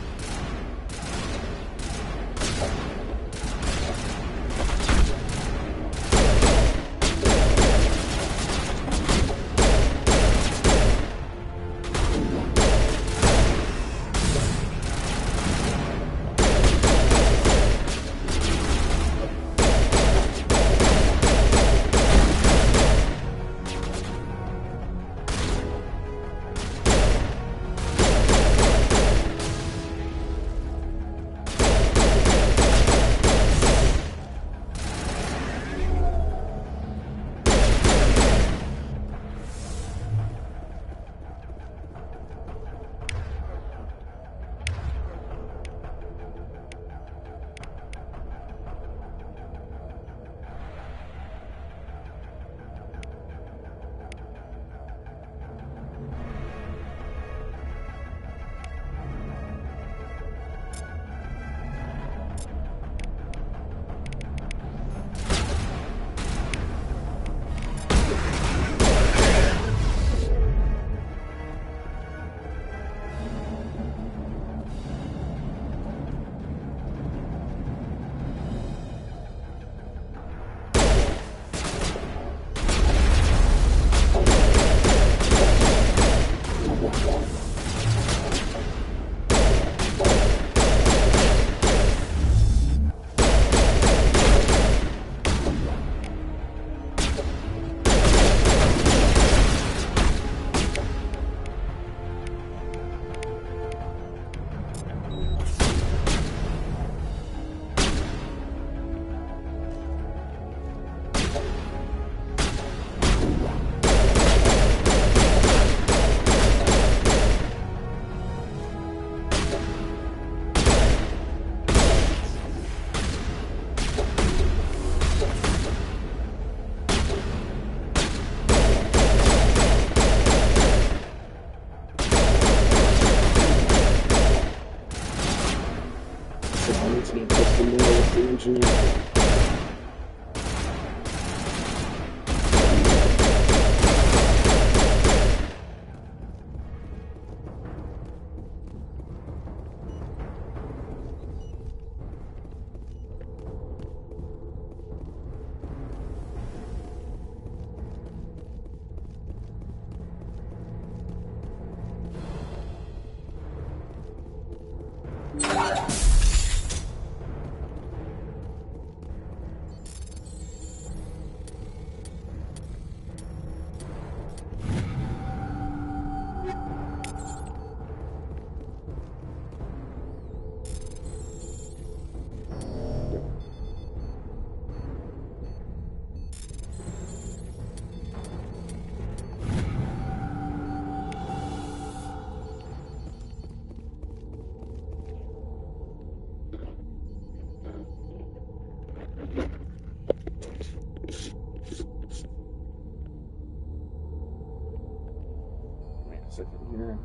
here.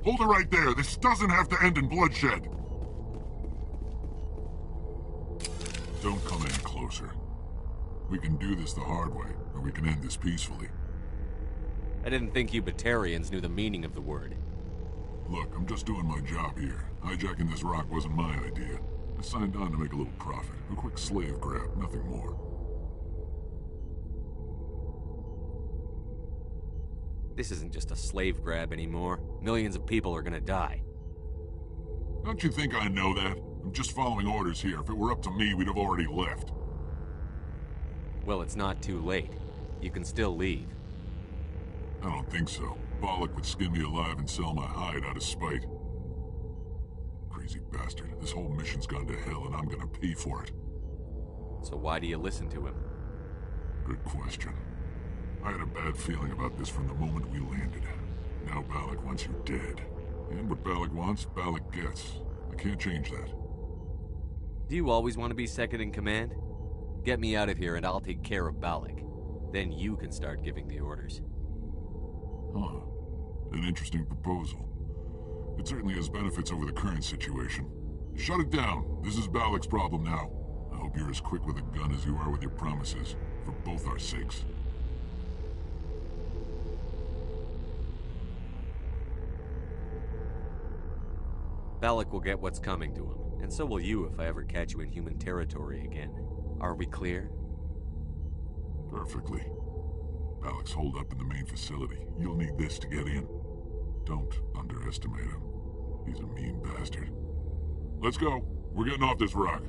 Hold it right there. This doesn't have to end in bloodshed. Don't come any closer. We can do this the hard way, or we can end this peacefully. I didn't think you Batarians knew the meaning of the word. Look, I'm just doing my job here. Hijacking this rock wasn't my idea. I signed on to make a little profit. A quick slave grab, nothing more. This isn't just a slave grab anymore. Millions of people are gonna die. Don't you think I know that? I'm just following orders here. If it were up to me, we'd have already left. Well, it's not too late. You can still leave. I don't think so. Balak would skin me alive and sell my hide out of spite. Crazy bastard. This whole mission's gone to hell and I'm gonna pay for it. So why do you listen to him? Good question. I had a bad feeling about this from the moment we landed. Now Balak wants you dead. And what Balak wants, Balak gets. I can't change that. Do you always want to be second in command? Get me out of here and I'll take care of Balak. Then you can start giving the orders. Huh. An interesting proposal. It certainly has benefits over the current situation. Shut it down. This is Balak's problem now. I hope you're as quick with a gun as you are with your promises. For both our sakes. Balak will get what's coming to him, and so will you if I ever catch you in human territory again. Are we clear? Perfectly. Balak's holed up in the main facility. You'll need this to get in. Don't underestimate him. He's a mean bastard. Let's go. We're getting off this rock.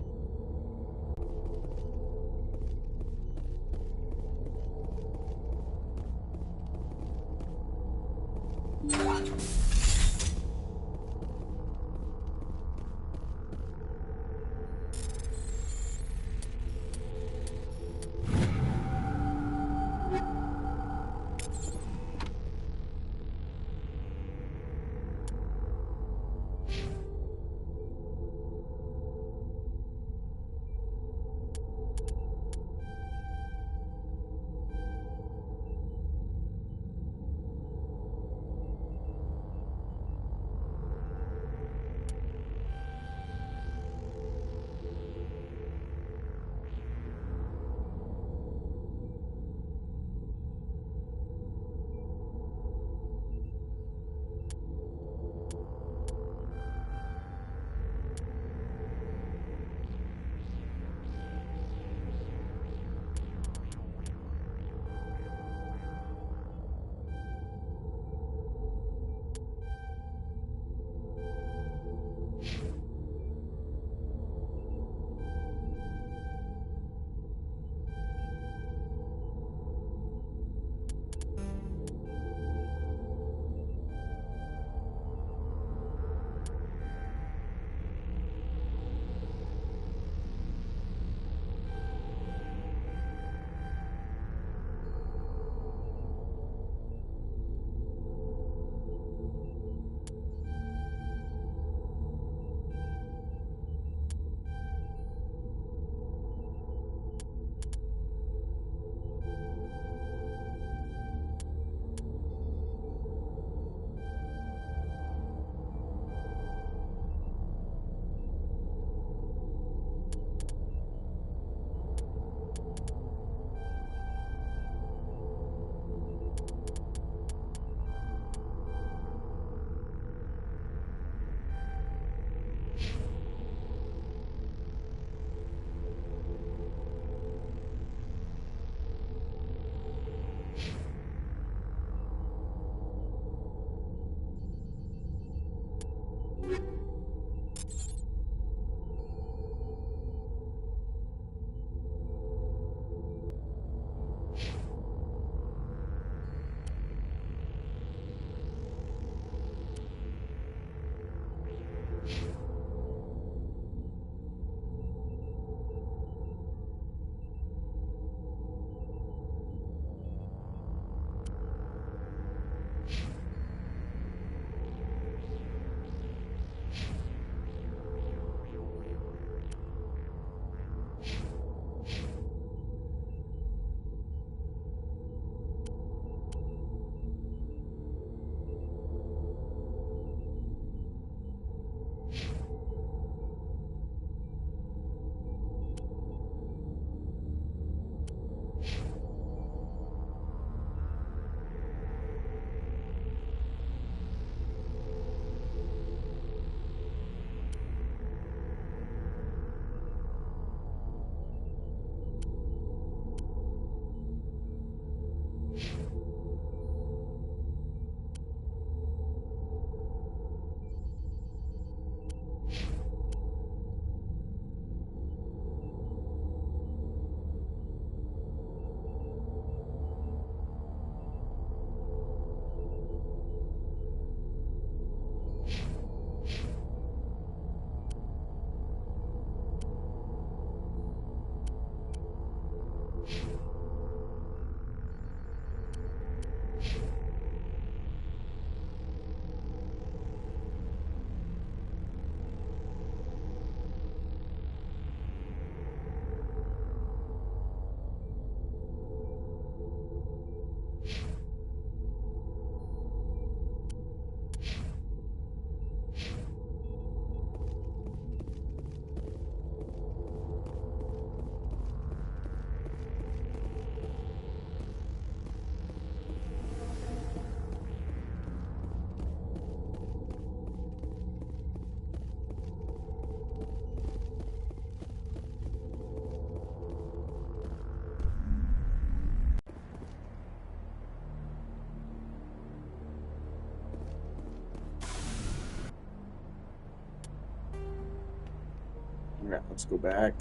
Alright, let's go back.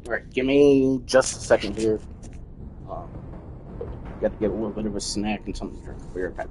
Alright, give me just a second here. Got to get a little bit of a snack and something to drink. I'll be right back.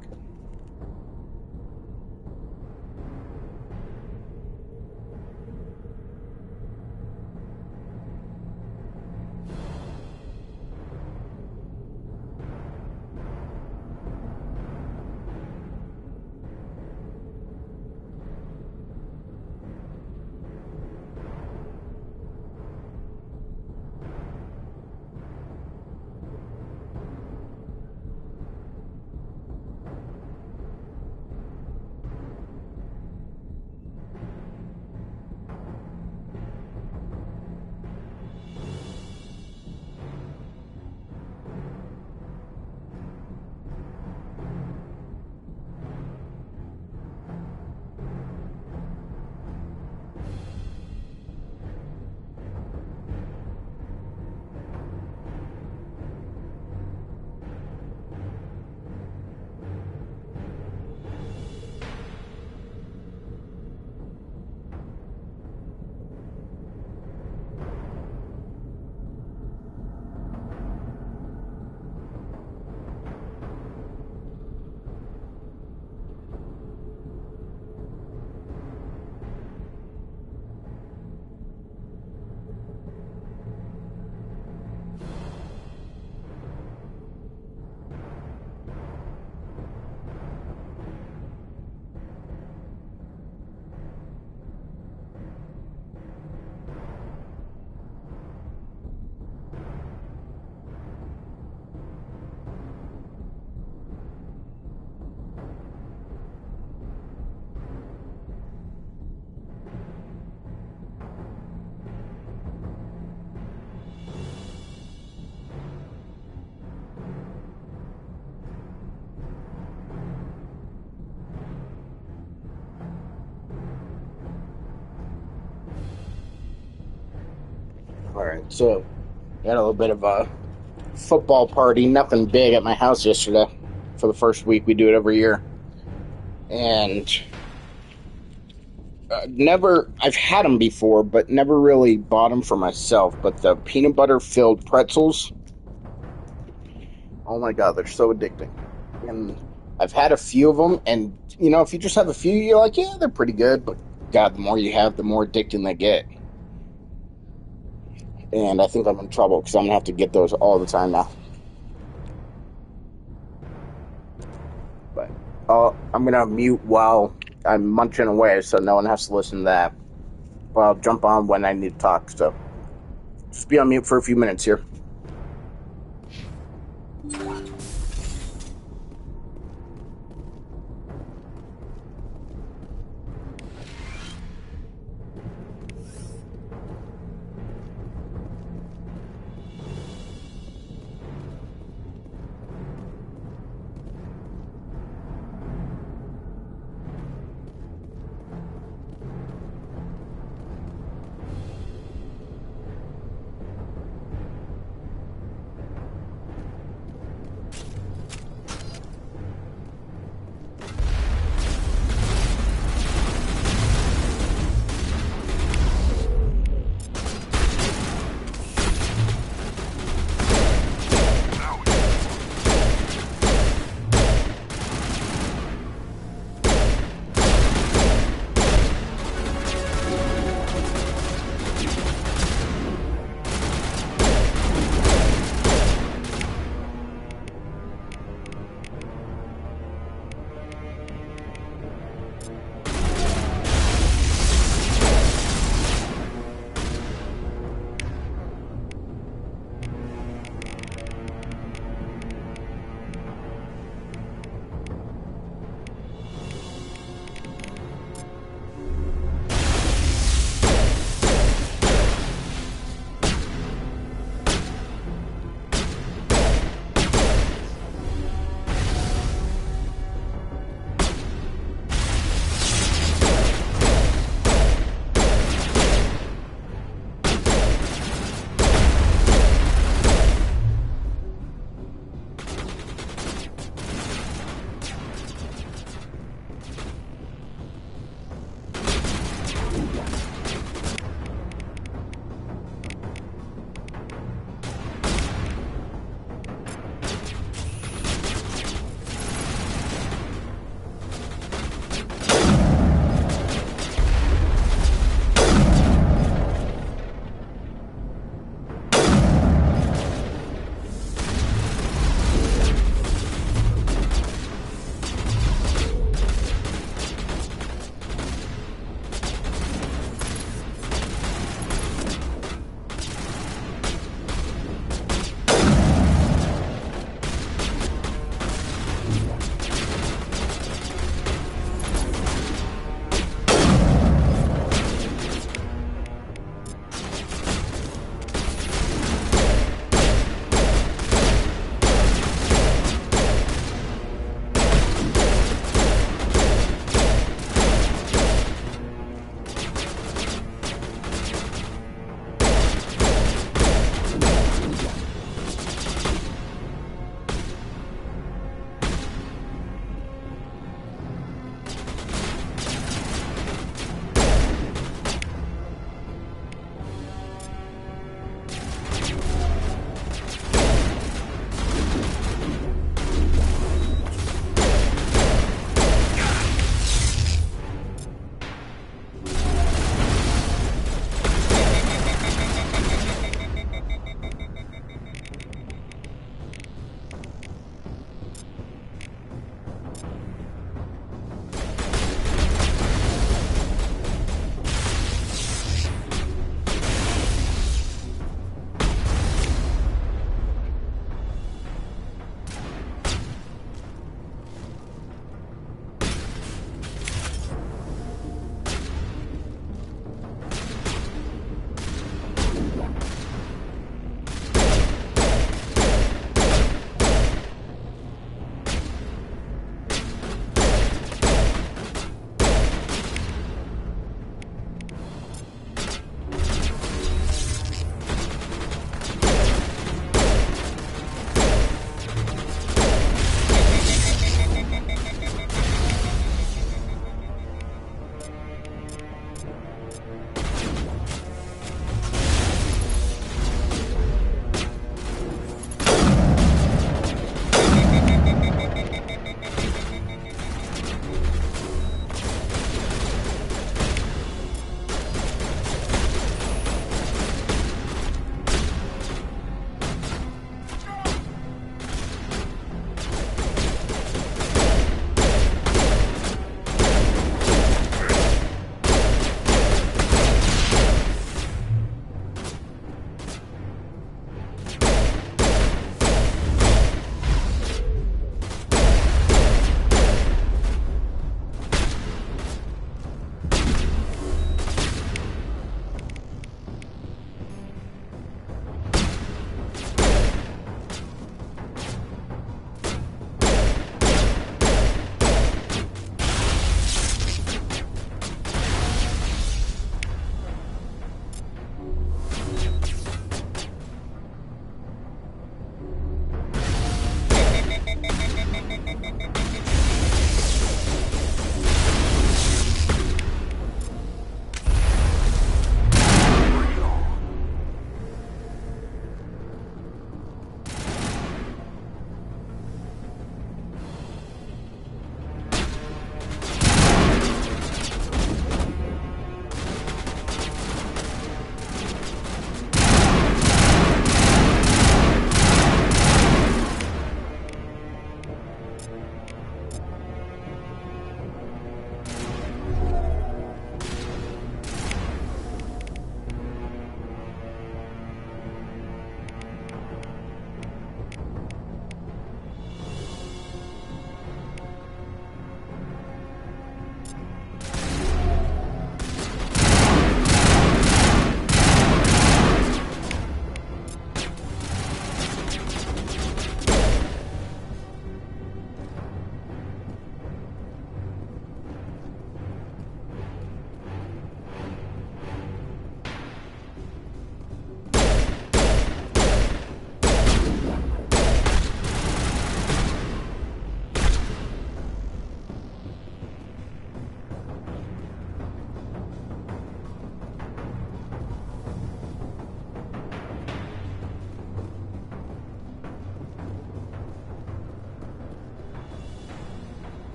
Alright, so we had a little bit of a football party, nothing big at my house yesterday. For the first week, we do it every year. And I've had them before, but never really bought them for myself. But the peanut butter filled pretzels, oh my god, they're so addicting. And I've had a few of them, and if you just have a few, you're like, yeah, they're pretty good. But god, the more you have, the more addicting they get. And I think I'm in trouble because I'm going to have to get those all the time now. But I'm going to mute while I'm munching away so no one has to listen to that. But I'll jump on when I need to talk. So just be on mute for a few minutes here.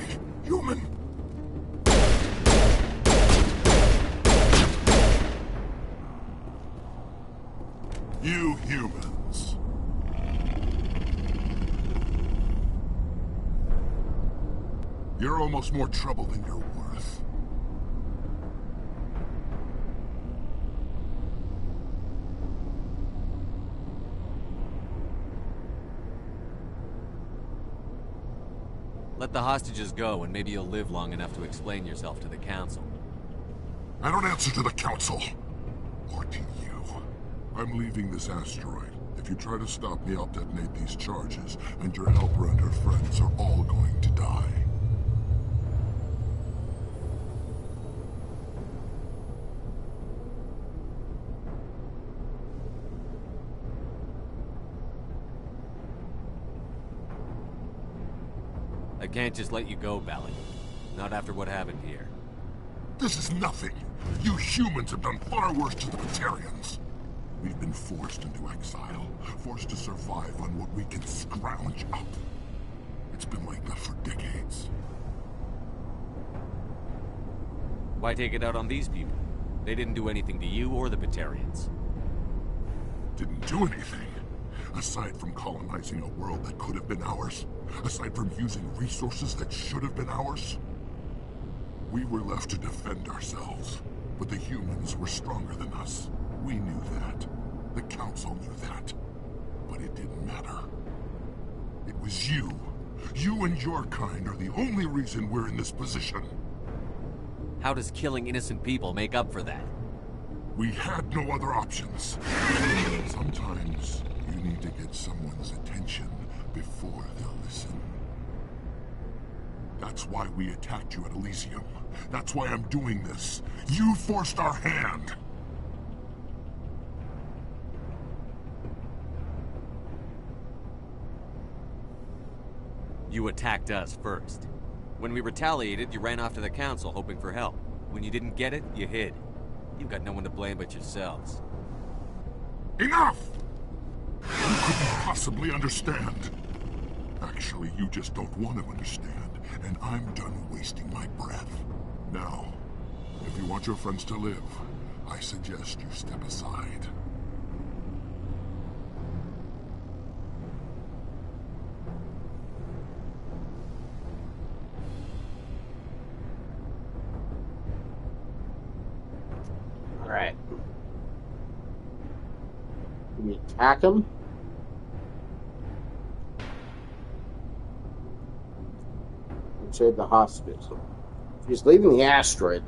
die, human! You humans. You're almost more trouble than you're worth. Let the hostages go, and maybe you'll live long enough to explain yourself to the Council. I don't answer to the Council. Or to you. I'm leaving this asteroid. If you try to stop me, I'll detonate these charges, and your helper and her friends are all going to die. I can't just let you go, Balak. Not after what happened here. This is nothing. You humans have done far worse to the Batarians. We've been forced into exile, forced to survive on what we can scrounge up. It's been like that for decades. Why take it out on these people? They didn't do anything to you or the Batarians. Didn't do anything. Aside from colonizing a world that could have been ours. Aside from using resources that should have been ours. We were left to defend ourselves. But the humans were stronger than us. We knew that. The Council knew that. But it didn't matter. It was you. You and your kind are the only reason we're in this position. How does killing innocent people make up for that? We had no other options. Sometimes you need to get someone's attention before they'll listen. That's why we attacked you at Elysium. That's why I'm doing this. You forced our hand. You attacked us first. When we retaliated, you ran off to the Council hoping for help. When you didn't get it, you hid. You've got no one to blame but yourselves. Enough! You couldn't possibly understand. Actually, you just don't want to understand, and I'm done wasting my breath. Now, if you want your friends to live, I suggest you step aside. Alright. Can we attack him? And save the hostage. If he's leaving the asteroid.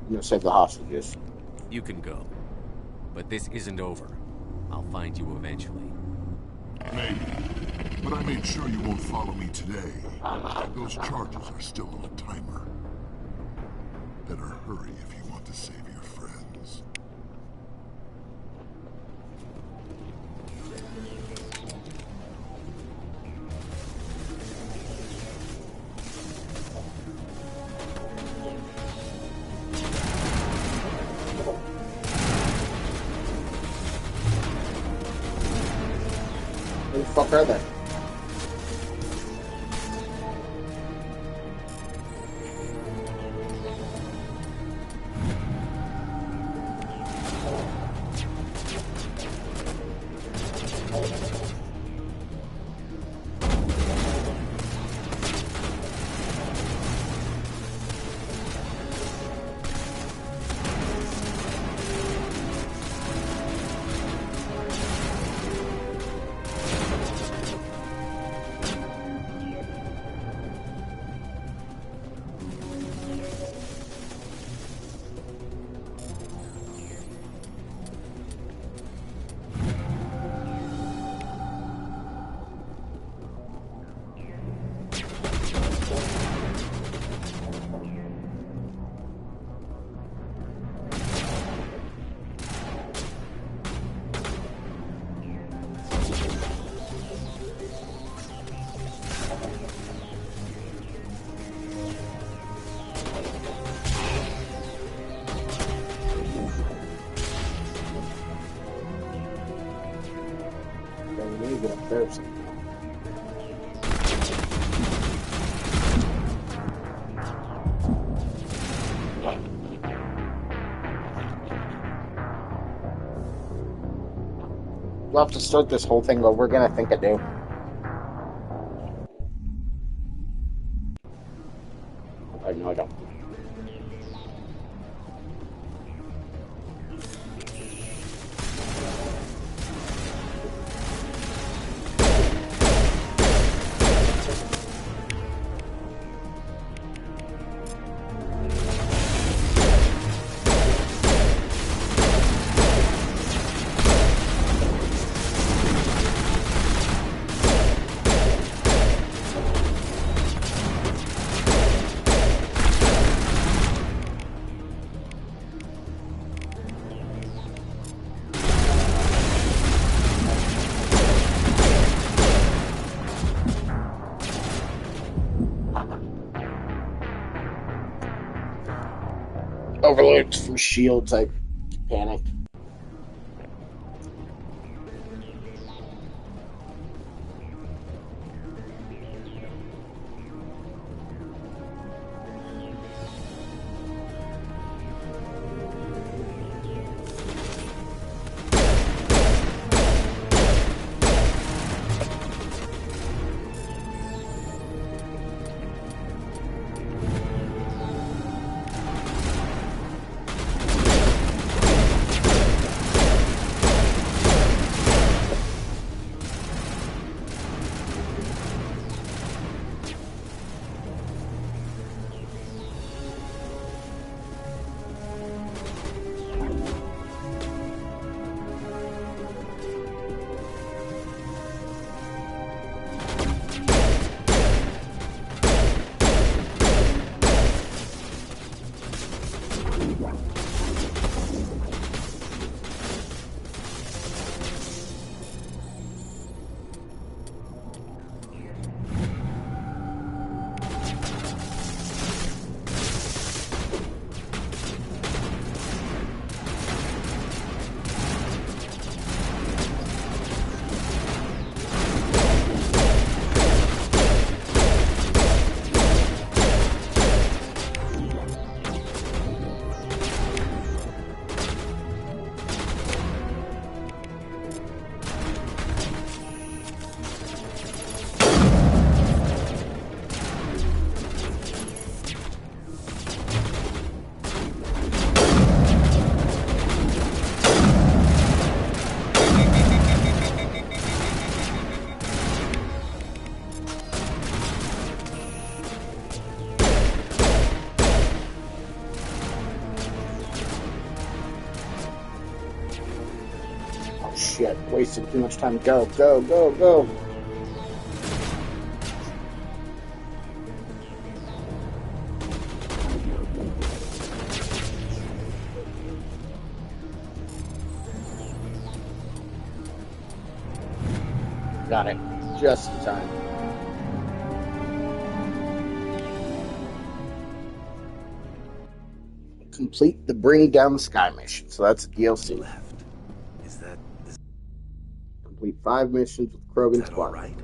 I'm gonna save the hostages. You can go. But this isn't over. I'll find you eventually. Maybe. But I made sure you won't follow me today. Those charges are still on a timer. Better hurry if you want to save your friends. Who the fuck are they? I'll have to start this whole thing over again. I think I do. No, I don't. Overlooked for shields, I panicked. Shit, wasted too much time. Go, go, go, go. Got it. Just in time. Complete the Bring Down the Sky mission. So that's a DLC. Complete 5 missions with Krogan Squad. Right?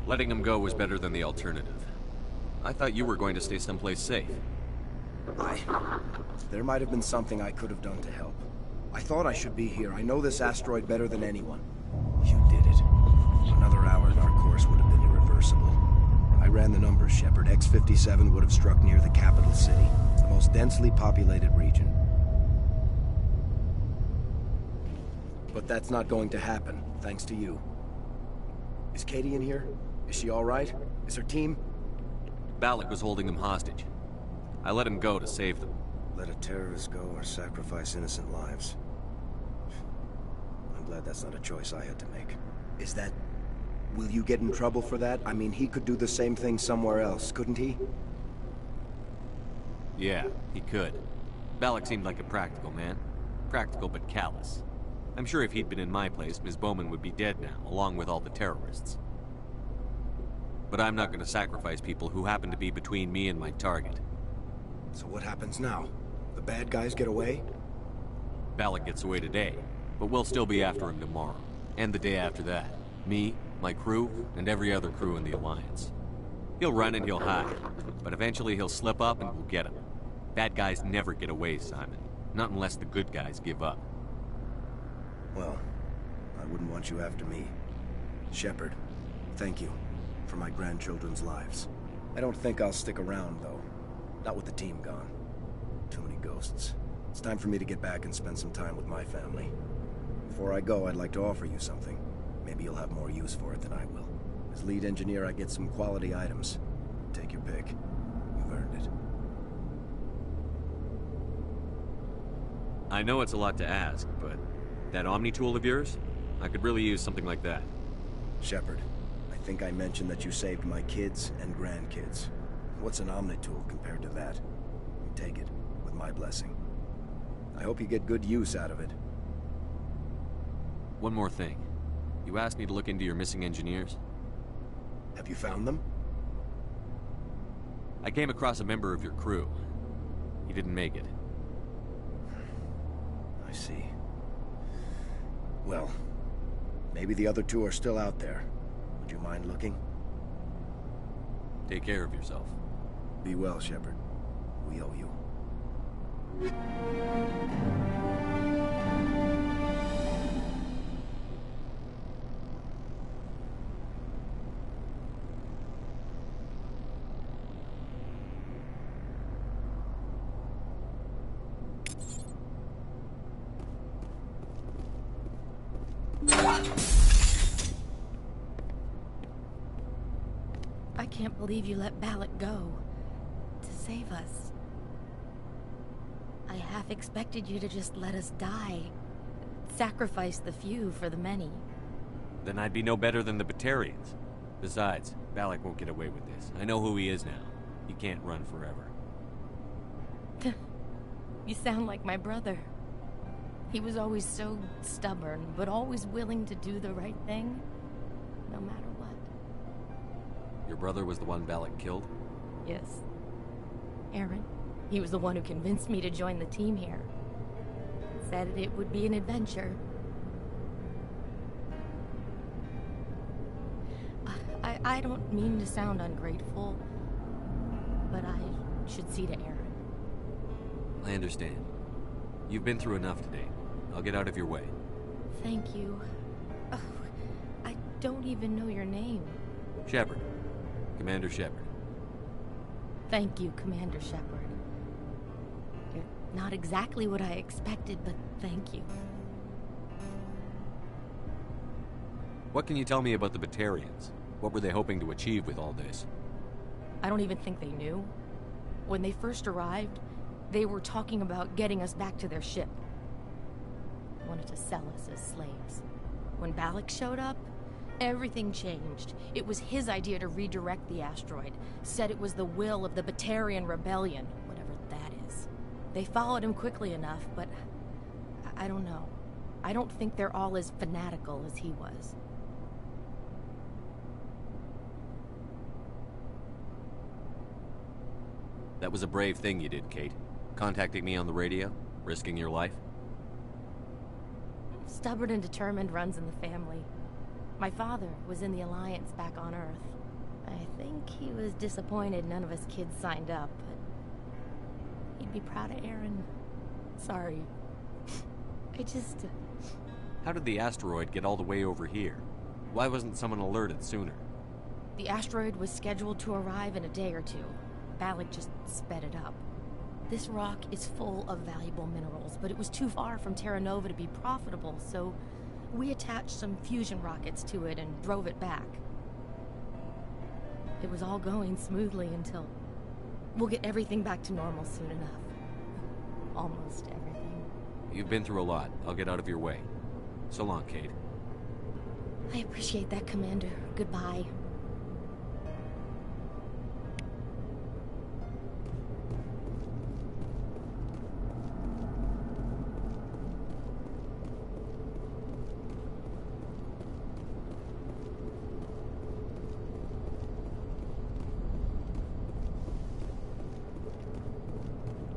Letting him go was better than the alternative. I thought you were going to stay someplace safe. There might have been something I could have done to help. I thought I should be here. I know this asteroid better than anyone. You did it. Another hour and our course would have been irreversible. I ran the numbers, Shepard. X-57 would have struck near the capital city, the most densely populated region. But that's not going to happen, thanks to you. Is Katie in here? Is she all right? Is her team? Balak was holding them hostage. I let him go to save them. Let a terrorist go or sacrifice innocent lives. I'm glad that's not a choice I had to make. Is that... Will you get in trouble for that? I mean, he could do the same thing somewhere else, couldn't he? Yeah, he could. Balak seemed like a practical man. Practical but callous. I'm sure if he'd been in my place, Ms. Bowman would be dead now, along with all the terrorists. But I'm not going to sacrifice people who happen to be between me and my target. So what happens now? The bad guys get away? Balak gets away today, but we'll still be after him tomorrow. And the day after that. Me, my crew, and every other crew in the Alliance. He'll run and he'll hide, but eventually he'll slip up and we'll get him. Bad guys never get away, Simon. Not unless the good guys give up. Well, I wouldn't want you after me. Shepard, thank you for my grandchildren's lives. I don't think I'll stick around, though. Not with the team gone. Too many ghosts. It's time for me to get back and spend some time with my family. Before I go, I'd like to offer you something. Maybe you'll have more use for it than I will. As lead engineer, I get some quality items. Take your pick. You've earned it. I know it's a lot to ask, but that Omni tool of yours? I could really use something like that. Shepard, I think I mentioned that you saved my kids and grandkids. What's an Omni tool compared to that? You take it, with my blessing. I hope you get good use out of it. One more thing. You asked me to look into your missing engineers. Have you found them? I came across a member of your crew. He didn't make it. I see. Well, maybe the other two are still out there. Would you mind looking? Take care of yourself. Be well, Shepard. We owe you. I can't believe you let Balak go. To save us. I half expected you to just let us die. Sacrifice the few for the many. Then I'd be no better than the Batarians. Besides, Balak won't get away with this. I know who he is now. He can't run forever. You sound like my brother. He was always so stubborn, but always willing to do the right thing, no matter what. Your brother was the one Balak killed? Yes. Aaron. He was the one who convinced me to join the team here. Said it would be an adventure. I don't mean to sound ungrateful, but I should see to Aaron. I understand. You've been through enough today. I'll get out of your way. Thank you. Oh, I don't even know your name. Shepard. Commander Shepard. Thank you, Commander Shepard. You're not exactly what I expected, but thank you. What can you tell me about the Batarians? What were they hoping to achieve with all this? I don't even think they knew. When they first arrived, they were talking about getting us back to their ship. They wanted to sell us as slaves. When Balak showed up, everything changed. It was his idea to redirect the asteroid. Said it was the will of the Batarian Rebellion, whatever that is. They followed him quickly enough, but I don't know. I don't think they're all as fanatical as he was. That was a brave thing you did, Kate. Contacting me on the radio, risking your life. Stubborn and determined runs in the family. My father was in the Alliance back on Earth. I think he was disappointed none of us kids signed up, but he'd be proud of Aaron. Sorry. I just... How did the asteroid get all the way over here? Why wasn't someone alerted sooner? The asteroid was scheduled to arrive in a day or two. Balak just sped it up. This rock is full of valuable minerals, but it was too far from Terra Nova to be profitable, so we attached some fusion rockets to it and drove it back. It was all going smoothly until... We'll get everything back to normal soon enough. Almost everything. You've been through a lot. I'll get out of your way. So long, Kate. I appreciate that, Commander. Goodbye.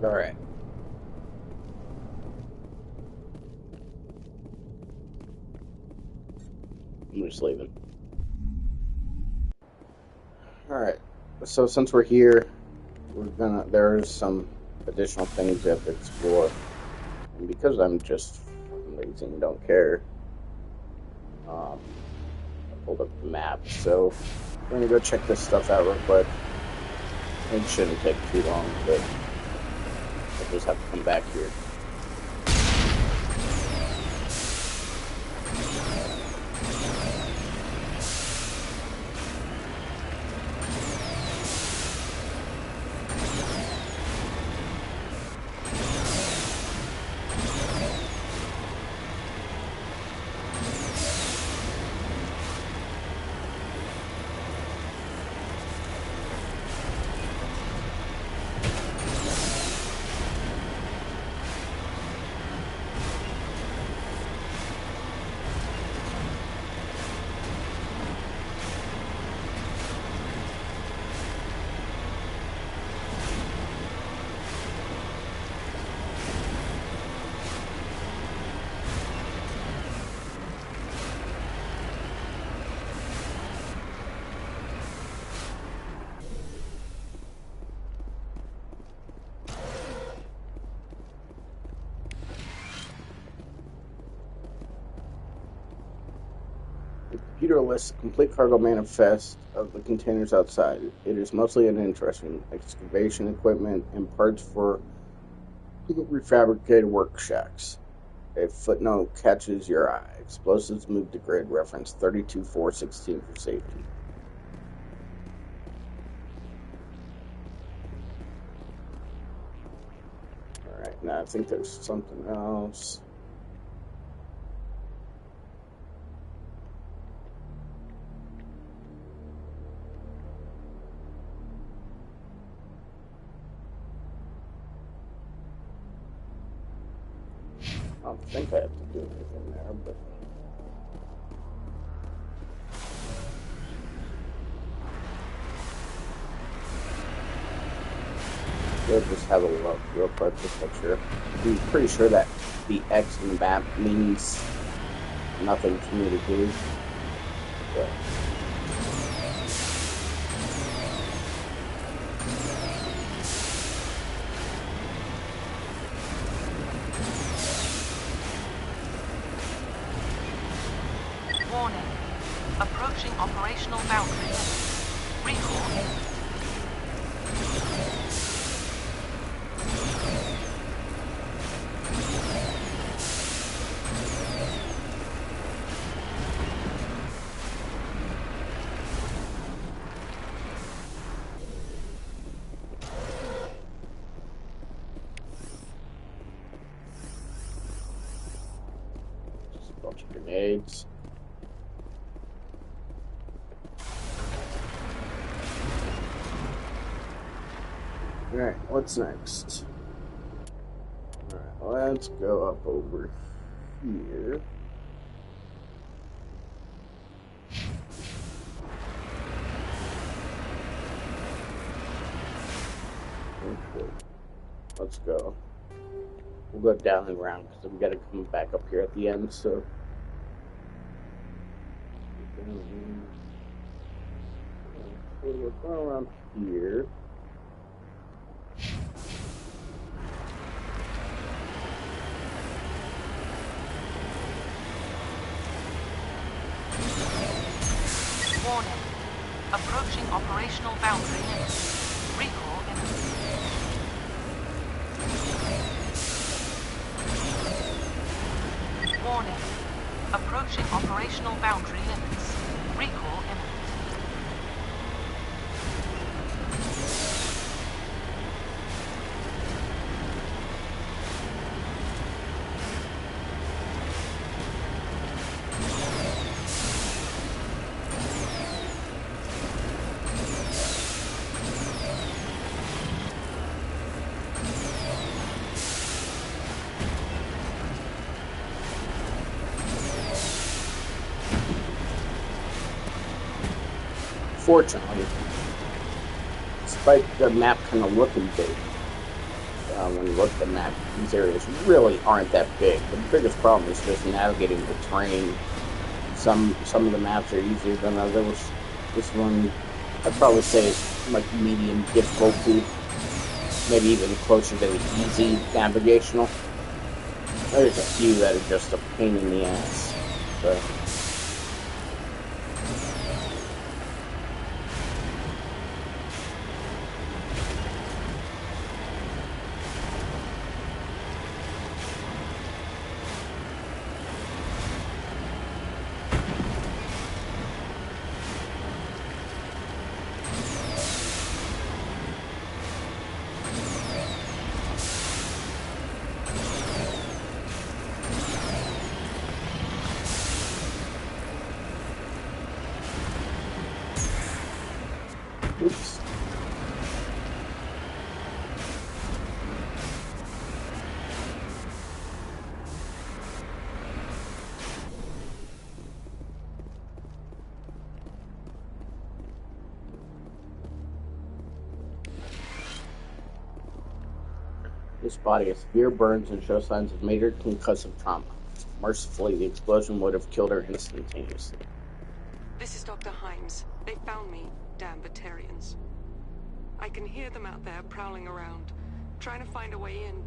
All right. I'm just leaving. All right. So since we're here, there's some additional things you have to explore. And because I'm just lazy and don't care, I pulled up the map. So I'm going to go check this stuff out real quick. It shouldn't take too long, but I'll just have to come back here. Computer lists a complete cargo manifest of the containers outside. It is mostly uninteresting. Excavation equipment and parts for refabricated work shacks. A footnote catches your eye. Explosives move to grid. Reference 32-416 for safety. Alright, now I think there's something else. I don't think I have to do anything there, but... We'll just have a look real quick, just make sure. I'm pretty sure that the X in the map means nothing for me to do. But... Warning. Approaching operational boundary. Recall. Just a bunch of grenades. Alright, what's next? Alright, let's go up over here. Okay. Let's go. We'll go down and around because we gotta come back up here at the end, so. We're going around here. Warning. Approaching operational boundary limits. Recall imminent. Warning. Approaching operational boundary limits. Recall imminent. Fortunately, despite the map kind of looking big, when you look at the map, these areas really aren't that big. The biggest problem is just navigating the terrain. Some of the maps are easier than others. This one, I'd probably say is like medium difficulty. maybe even closer to the easy navigational. There's a few that are just a pain in the ass. But oops. This body has severe burns and shows signs of major concussive trauma. Mercifully, the explosion would have killed her instantaneously. This is Dr. Himes. They found me, damn Batarians. I can hear them out there prowling around, trying to find a way in.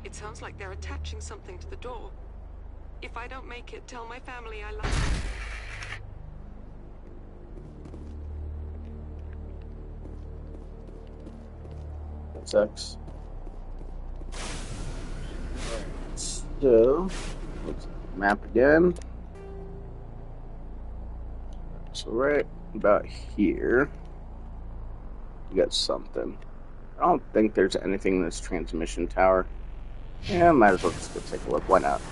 It sounds like they're attaching something to the door. If I don't make it, tell my family I love them. That sucks. So, let's map again. So right about here, we got something. I don't think there's anything in this transmission tower. Yeah, might as well just go take a look. Why not?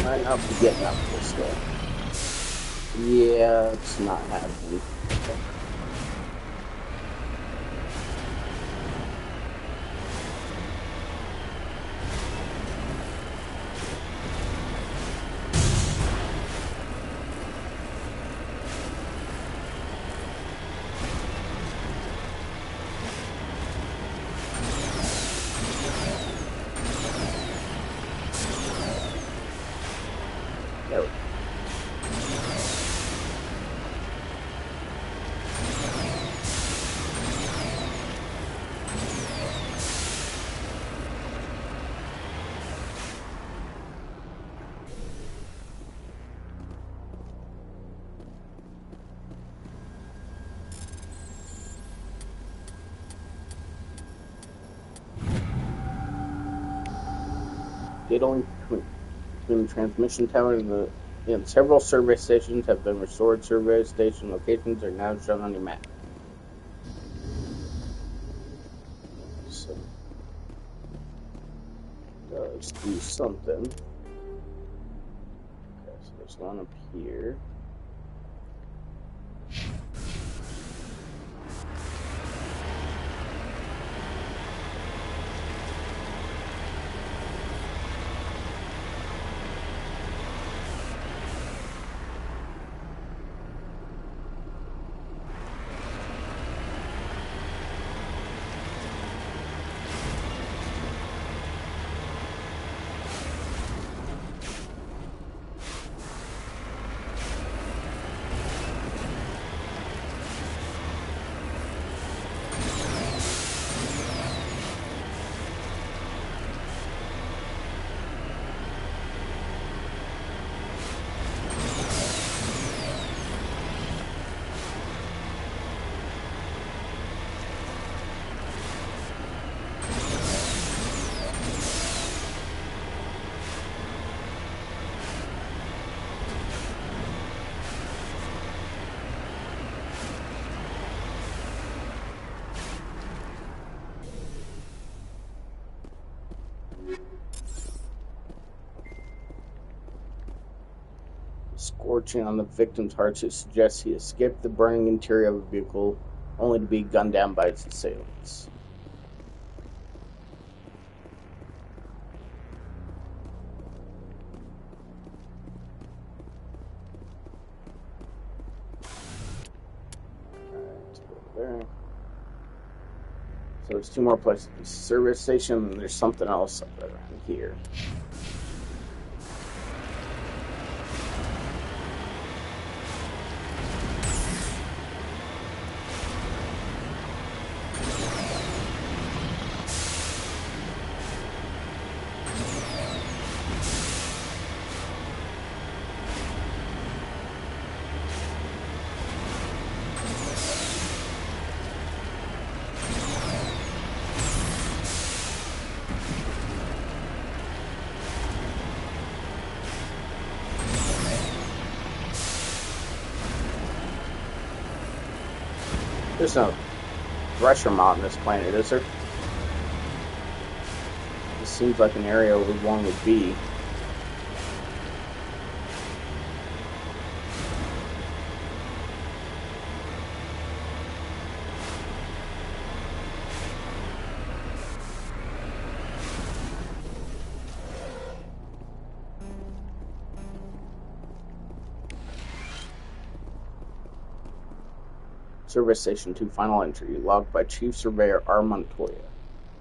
Might not be getting up this way. Yeah, it's not happening. Okay. There we go. Data link between the transmission tower and several survey stations have been restored. Survey station locations are now shown on your map. So, let's do something. Okay, so there's one up here. scorching on the victim's heart, it suggests he escaped the burning interior of a vehicle only to be gunned down by its assailants. There. So there's two more places. The service station, and there's something else up around here. There's no Thresher on this planet, is there? This seems like an area where one would be. Service Station 2 final entry, logged by Chief Surveyor R. Montoya.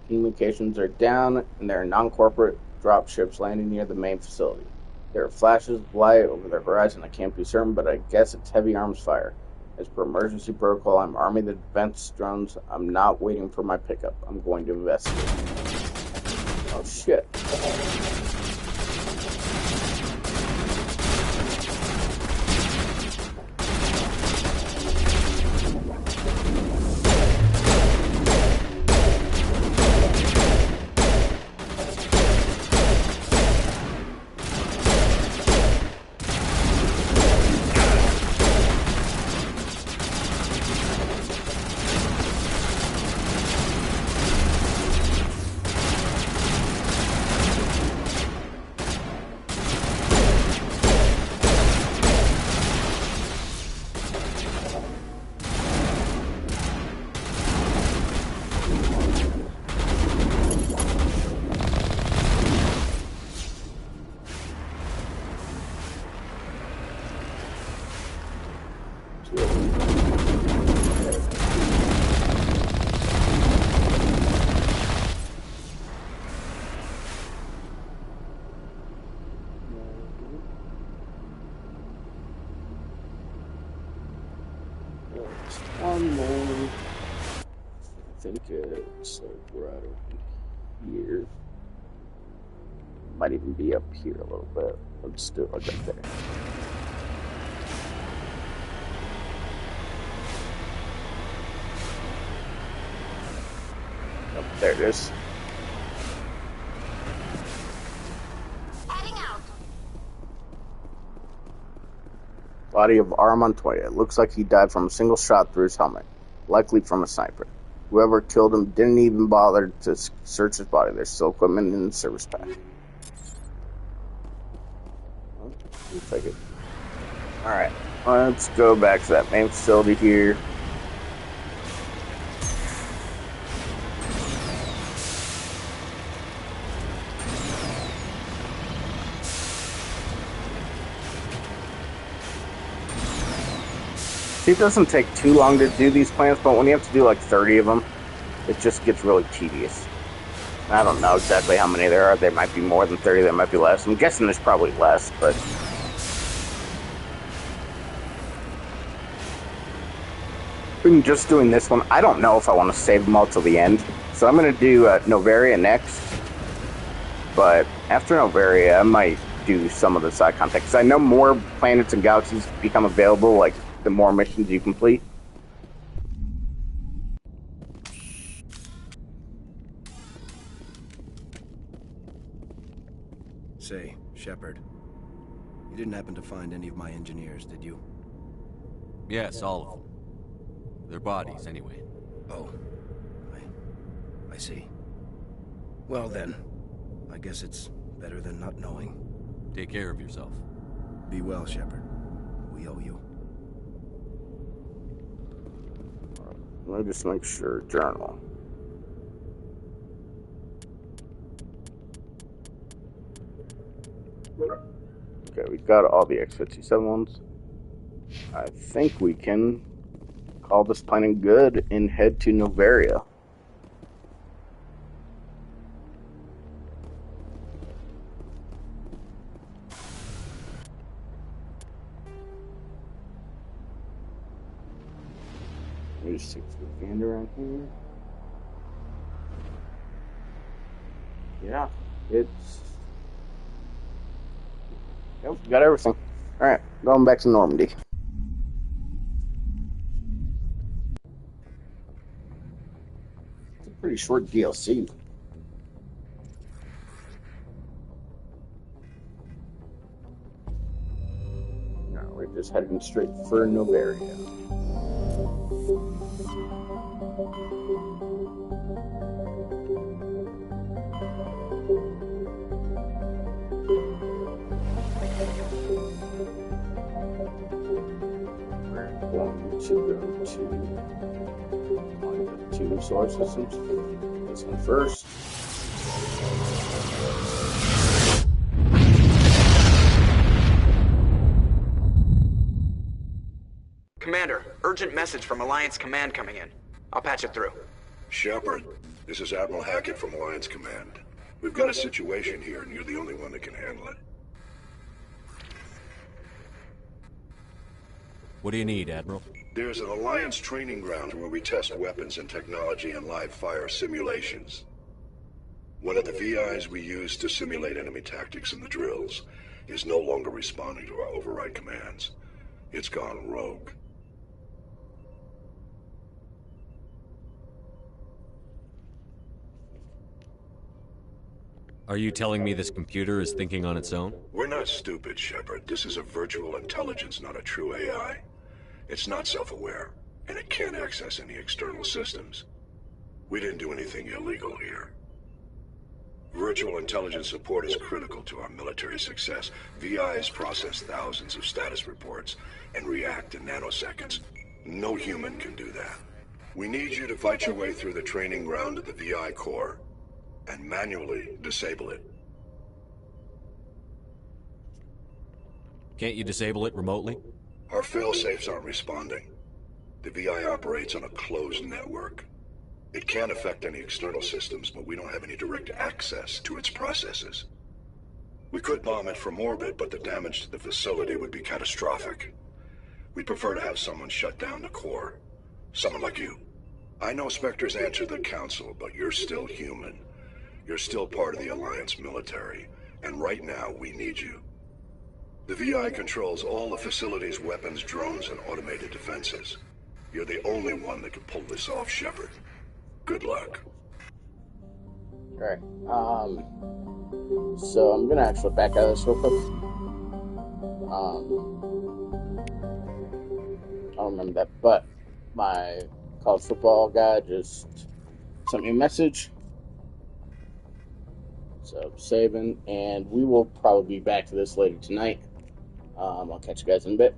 Communications are down, and there are non-corporate drop ships landing near the main facility. There are flashes of light over the horizon. I can't be certain, but I guess it's heavy arms fire. As per emergency protocol, I'm arming the defense drones. I'm not waiting for my pickup. I'm going to investigate. Oh, shit. One more. I think it's like right around here. Might even be up here a little bit. Let's do it like up there. Oh, there it is. Body of R. Montoya. It looks like he died from a single shot through his helmet, likely from a sniper. Whoever killed him didn't even bother to search his body. There's still equipment in the service pack. We'll take it. Alright, let's go back to that main facility here. See, it doesn't take too long to do these plants, but when you have to do like 30 of them, it just gets really tedious. I don't know exactly how many there are. There might be more than 30, there might be less. I'm guessing there's probably less, but... just doing this one, I don't know if I want to save them all till the end. So I'm going to do Noveria next. But after Noveria, I might do some of the side content. Because I know more planets and galaxies become available, like, the more missions you complete. Say, Shepard, you didn't happen to find any of my engineers, did you? Yes, all of them. Their bodies, anyway. Oh. I see. Well then, I guess it's better than not knowing. Take care of yourself. Be well, Shepard. We owe you. Let me just make sure. Journal. Okay, we've got all the X-57 ones. I think we can call this planning good and head to Noveria. Let me just take the gander around here. Yeah, it's... Yep, got everything. Alright, going back to Normandy. It's a pretty short DLC. No, we're just heading straight for Noveria. To go to one of the two solar systems. This one first. Commander, urgent message from Alliance Command coming in. I'll patch it through. Shepard, this is Admiral Hackett from Alliance Command. We've got a situation here, and you're the only one that can handle it. What do you need, Admiral? There's an Alliance training ground where we test weapons and technology in live fire simulations. One of the VIs we use to simulate enemy tactics in the drills is no longer responding to our override commands. It's gone rogue. Are you telling me this computer is thinking on its own? We're not stupid, Shepard. This is a virtual intelligence, not a true AI. It's not self-aware, and it can't access any external systems. We didn't do anything illegal here. Virtual intelligence support is critical to our military success. VIs process thousands of status reports and react in nanoseconds. No human can do that. We need you to fight your way through the training ground of the VI core and manually disable it. Can't you disable it remotely? Our failsafes aren't responding. The VI operates on a closed network. It can't affect any external systems, but we don't have any direct access to its processes. We could bomb it from orbit, but the damage to the facility would be catastrophic. We'd prefer to have someone shut down the core. Someone like you. I know Spectres answer the Council, but you're still human. You're still part of the Alliance military, and right now we need you. The VI controls all the facility's weapons, drones, and automated defenses. You're the only one that can pull this off, Shepard. Good luck. Alright, so I'm gonna actually back out of this real quick. I don't remember that, but my college football guy just sent me a message. So, saving, and we will probably be back to this later tonight. I'll catch you guys in a bit.